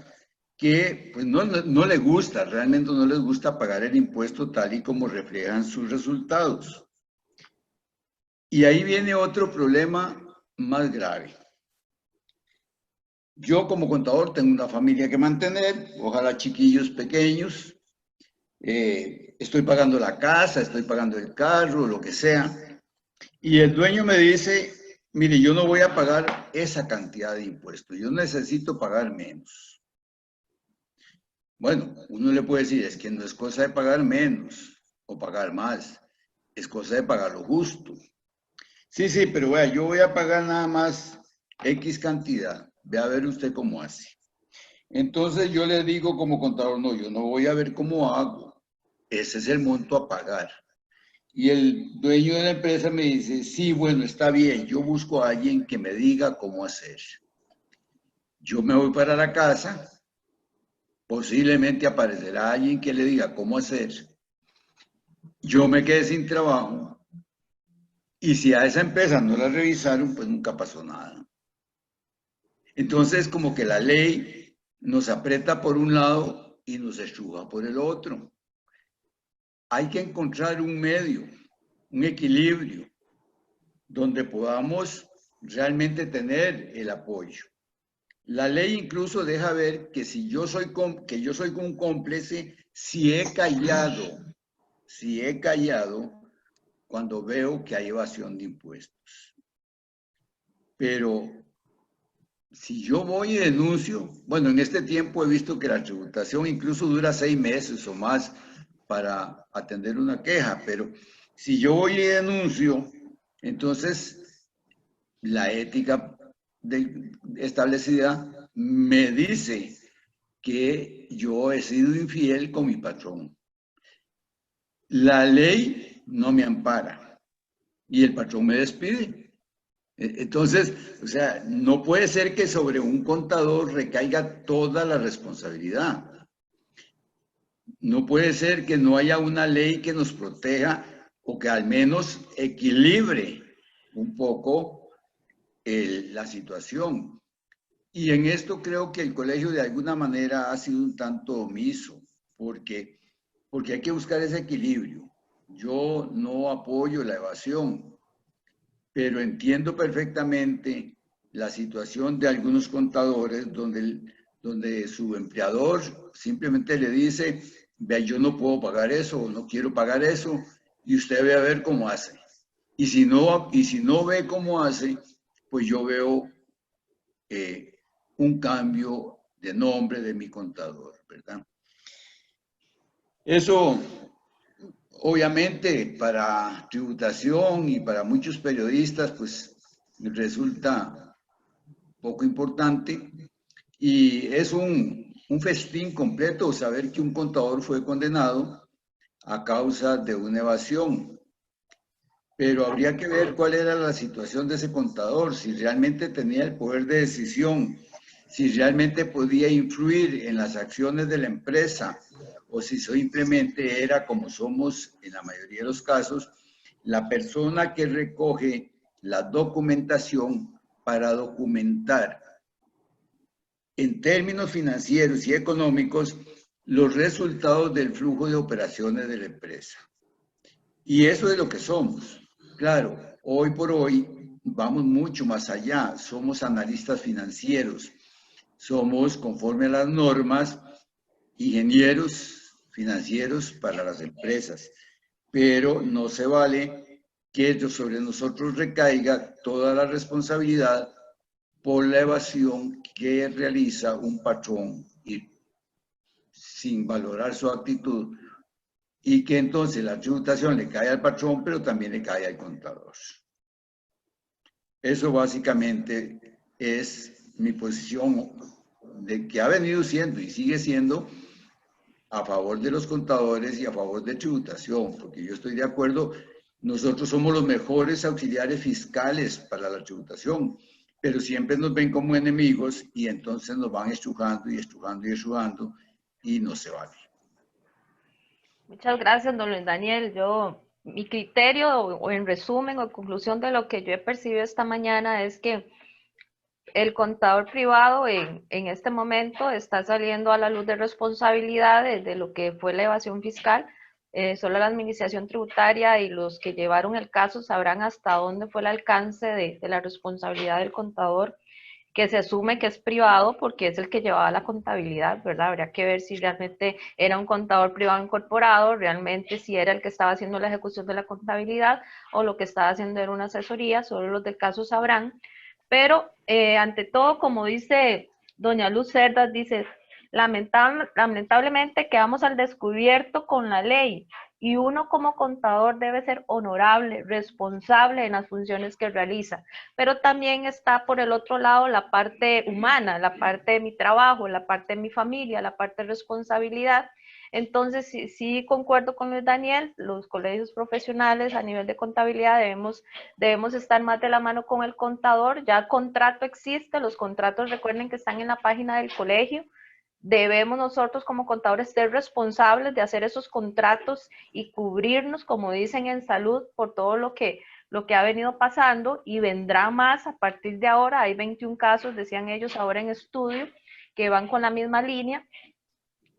que pues, no les gusta, realmente no les gusta pagar el impuesto tal y como reflejan sus resultados. Y ahí viene otro problema más grave. Yo como contador tengo una familia que mantener, ojalá chiquillos pequeños, estoy pagando la casa, estoy pagando el carro, lo que sea, y el dueño me dice, mire, yo no voy a pagar esa cantidad de impuestos, yo necesito pagar menos. Bueno, uno le puede decir, es que no es cosa de pagar menos o pagar más, es cosa de pagar lo justo. Sí, pero vea, yo voy a pagar nada más X cantidad, ve a ver usted cómo hace. Entonces yo le digo como contador, no, yo no voy a ver cómo hago, ese es el monto a pagar. Y el dueño de la empresa me dice, sí, bueno, está bien, yo busco a alguien que me diga cómo hacer. Yo me voy para la casa, posiblemente aparecerá alguien que le diga cómo hacer. Yo me quedé sin trabajo. Y si a esa empresa no la revisaron, pues nunca pasó nada. Entonces, como que la ley nos aprieta por un lado y nos estruja por el otro. Hay que encontrar un medio, un equilibrio, donde podamos realmente tener el apoyo. La ley incluso deja ver que si yo soy un cómplice, si he callado cuando veo que hay evasión de impuestos. pero si yo voy y denuncio, bueno, en este tiempo he visto que la tributación incluso dura 6 meses o más para atender una queja, pero si yo voy y denuncio, entonces la ética establecida me dice que yo he sido infiel con mi patrón. La ley no me ampara y el patrón me despide. Entonces, o sea, no puede ser que sobre un contador recaiga toda la responsabilidad. No puede ser que no haya una ley que nos proteja o que al menos equilibre un poco la situación. Y en esto creo que el colegio de alguna manera ha sido un tanto omiso, porque hay que buscar ese equilibrio. Yo no apoyo la evasión, pero entiendo perfectamente la situación de algunos contadores donde su empleador simplemente le dice, vea, yo no puedo pagar eso o no quiero pagar eso, y usted ve a ver cómo hace. Y si no ve cómo hace, pues yo veo un cambio de nombre de mi contador, ¿verdad? Eso, obviamente, para tributación y para muchos periodistas, pues resulta poco importante y es un festín completo saber que un contador fue condenado a causa de una evasión. Pero habría que ver cuál era la situación de ese contador, si realmente tenía el poder de decisión, si realmente podía influir en las acciones de la empresa o si simplemente era, como somos en la mayoría de los casos, la persona que recoge la documentación para documentar en términos financieros y económicos los resultados del flujo de operaciones de la empresa. Y eso es lo que somos. Claro, hoy por hoy vamos mucho más allá. Somos analistas financieros. Somos, conforme a las normas, ingenieros financieros para las empresas. Pero no se vale que sobre nosotros recaiga toda la responsabilidad por la evasión que realiza un patrón y sin valorar su actitud, y que entonces la tributación le cae al patrón, pero también le cae al contador. Eso básicamente es mi posición, de que ha venido siendo y sigue siendo a favor de los contadores y a favor de tributación, porque yo estoy de acuerdo, nosotros somos los mejores auxiliares fiscales para la tributación, pero siempre nos ven como enemigos y entonces nos van estrujando y estrujando y estrujando y no se vale. Muchas gracias, don Luis Daniel. Mi criterio, o en resumen o en conclusión de lo que yo he percibido esta mañana es que el contador privado en este momento está saliendo a la luz de responsabilidades de lo que fue la evasión fiscal. Solo la administración tributaria y los que llevaron el caso sabrán hasta dónde fue el alcance de la responsabilidad del contador, que se asume que es privado porque es el que llevaba la contabilidad, ¿verdad? Habría que ver si realmente era un contador privado incorporado, realmente si era el que estaba haciendo la ejecución de la contabilidad o lo que estaba haciendo era una asesoría, solo los del caso sabrán. Pero ante todo, como dice doña Luz Cerdas, dice, lamentablemente quedamos al descubierto con la ley y uno como contador debe ser honorable, responsable en las funciones que realiza. Pero también está por el otro lado la parte humana, la parte de mi trabajo, la parte de mi familia, la parte de responsabilidad. Entonces, sí concuerdo con Luis Daniel, los colegios profesionales a nivel de contabilidad debemos estar más de la mano con el contador. Ya el contrato existe, los contratos recuerden que están en la página del colegio. Debemos nosotros como contadores ser responsables de hacer esos contratos y cubrirnos, como dicen en salud, por todo lo que ha venido pasando, y vendrá más a partir de ahora. Hay 21 casos, decían ellos ahora en estudio, que van con la misma línea.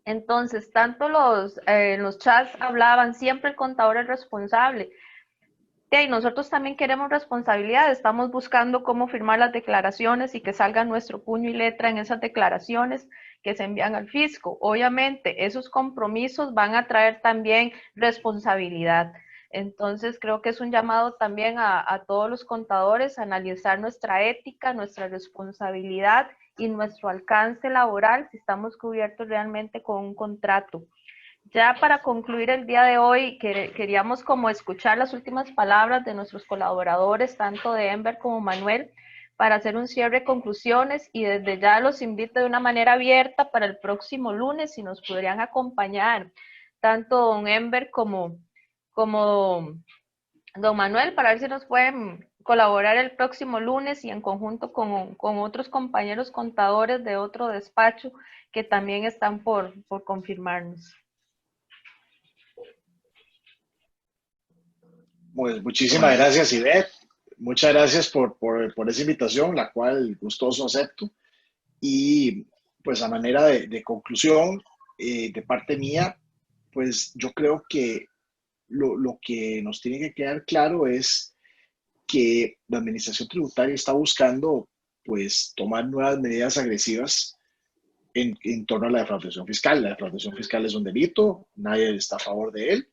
Entonces, tanto los chats hablaban, siempre el contador es responsable. Y nosotros también queremos responsabilidad, estamos buscando cómo firmar las declaraciones y que salga nuestro puño y letra en esas declaraciones que se envían al fisco. Obviamente, esos compromisos van a traer también responsabilidad. Entonces creo que es un llamado también a todos los contadores a analizar nuestra ética, nuestra responsabilidad y nuestro alcance laboral si estamos cubiertos realmente con un contrato. Ya para concluir el día de hoy, queríamos como escuchar las últimas palabras de nuestros colaboradores, tanto de Enver como Manuel, para hacer un cierre de conclusiones, y desde ya los invito de una manera abierta para el próximo lunes, si nos podrían acompañar, tanto don Enver como don Manuel, para ver si nos pueden colaborar el próximo lunes y en conjunto con otros compañeros contadores de otro despacho que también están por confirmarnos. Pues muchísimas gracias, Ivette. Muchas gracias por esa invitación, la cual gustoso acepto. Y pues a manera de conclusión, de parte mía, pues yo creo que lo que nos tiene que quedar claro es que la administración tributaria está buscando pues tomar nuevas medidas agresivas en torno a la defraudación fiscal. La defraudación fiscal es un delito, nadie está a favor de él,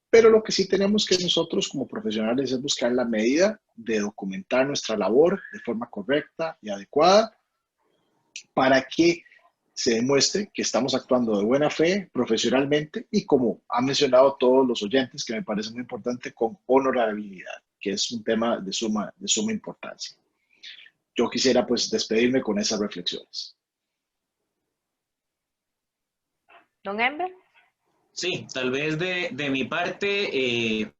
pero lo que sí tenemos que nosotros como profesionales es buscar la medida de documentar nuestra labor de forma correcta y adecuada para que se demuestre que estamos actuando de buena fe, profesionalmente y, como han mencionado todos los oyentes, que me parece muy importante, con honorabilidad, que es un tema de suma importancia. Yo quisiera pues despedirme con esas reflexiones. Don Enver. Sí, tal vez de mi parte,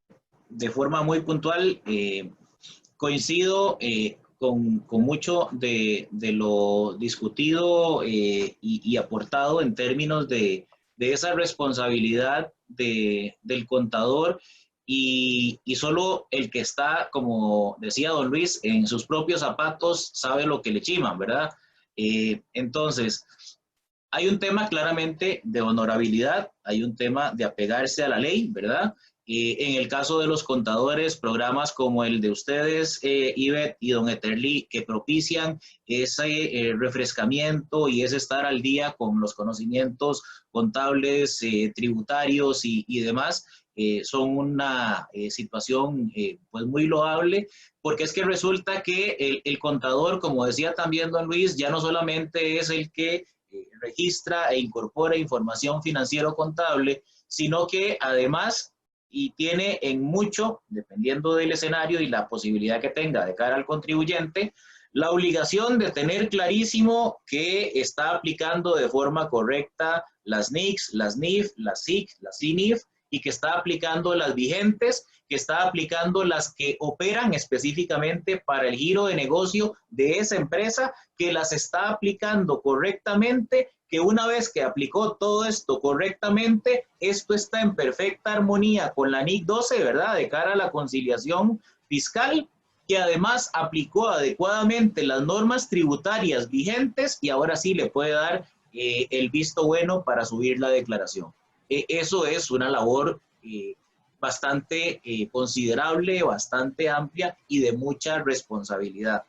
de forma muy puntual, coincido con mucho de lo discutido y aportado en términos de esa responsabilidad del contador, y solo el que está, como decía don Luis, en sus propios zapatos sabe lo que le chiman, ¿verdad? Entonces, hay un tema claramente de honorabilidad, hay un tema de apegarse a la ley, ¿verdad? En el caso de los contadores, programas como el de ustedes, Ivette y don Eterly, que propician ese refrescamiento y ese estar al día con los conocimientos contables, tributarios y demás, son una situación pues muy loable, porque es que resulta que el contador, como decía también don Luis, ya no solamente es el que registra e incorpora información financiero-contable, sino que además, y tiene en mucho, dependiendo del escenario y la posibilidad que tenga de cara al contribuyente, la obligación de tener clarísimo que está aplicando de forma correcta las NICs, las NIF, las SIC, las CINIF, y que está aplicando las vigentes, que está aplicando las que operan específicamente para el giro de negocio de esa empresa, que las está aplicando correctamente, que una vez que aplicó todo esto correctamente, esto está en perfecta armonía con la NIC 12, ¿verdad?, de cara a la conciliación fiscal, que además aplicó adecuadamente las normas tributarias vigentes y ahora sí le puede dar el visto bueno para subir la declaración. Eso es una labor bastante considerable, bastante amplia y de mucha responsabilidad.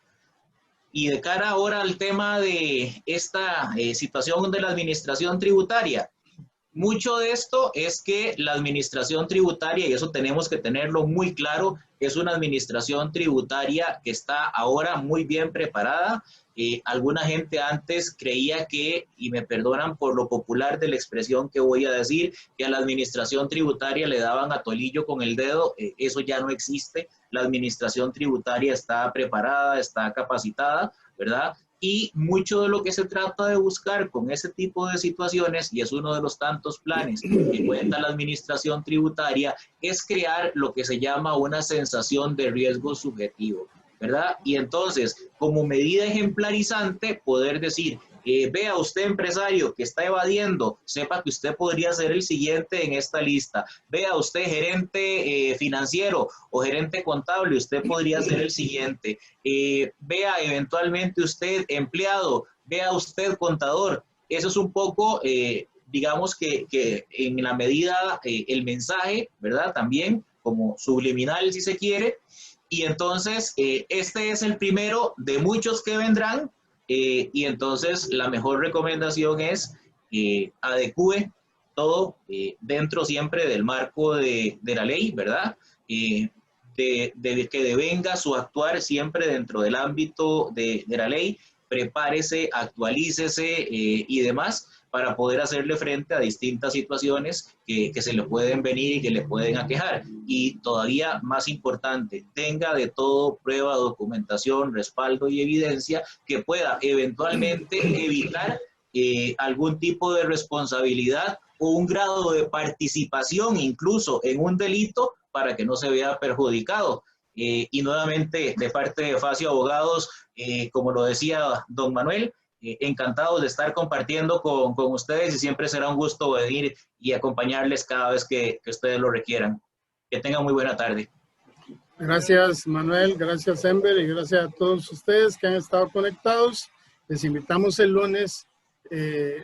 Y de cara ahora al tema de esta situación de la administración tributaria, mucho de esto es que la administración tributaria, y eso tenemos que tenerlo muy claro, es una administración tributaria que está ahora muy bien preparada. Alguna gente antes creía que, y me perdonan por lo popular de la expresión que voy a decir, que a la administración tributaria le daban a tolillo con el dedo. Eso ya no existe. La administración tributaria está preparada, está capacitada, ¿verdad? Y mucho de lo que se trata de buscar con ese tipo de situaciones, y es uno de los tantos planes que cuenta la administración tributaria, es crear lo que se llama una sensación de riesgo subjetivo, ¿verdad? Y entonces, como medida ejemplarizante, poder decir, vea usted, empresario que está evadiendo, sepa que usted podría ser el siguiente en esta lista. Vea usted, gerente financiero o gerente contable, usted podría ser el siguiente. Vea eventualmente usted, empleado, vea usted, contador. Eso es un poco, digamos que en la medida, el mensaje, ¿verdad? También como subliminal, si se quiere. Y entonces, este es el primero de muchos que vendrán. Y entonces la mejor recomendación es adecúe todo dentro siempre del marco de la ley, ¿verdad? De que devenga su actuar siempre dentro del ámbito de la ley. Prepárese, actualícese y demás para poder hacerle frente a distintas situaciones que se le pueden venir y que le pueden aquejar. Y todavía más importante, tenga de todo prueba, documentación, respaldo y evidencia que pueda eventualmente evitar algún tipo de responsabilidad o un grado de participación incluso en un delito para que no se vea perjudicado. Y nuevamente de parte de Facio Abogados, como lo decía don Manuel, encantados de estar compartiendo con ustedes y siempre será un gusto venir y acompañarles cada vez que ustedes lo requieran. Que tengan muy buena tarde. Gracias Manuel, gracias Ember y gracias a todos ustedes que han estado conectados. Les invitamos el lunes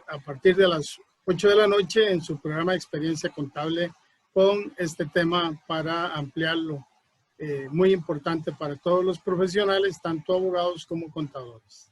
a partir de las 8 de la noche en su programa de Experiencia Contable con este tema para ampliarlo. Muy importante para todos los profesionales, tanto abogados como contadores.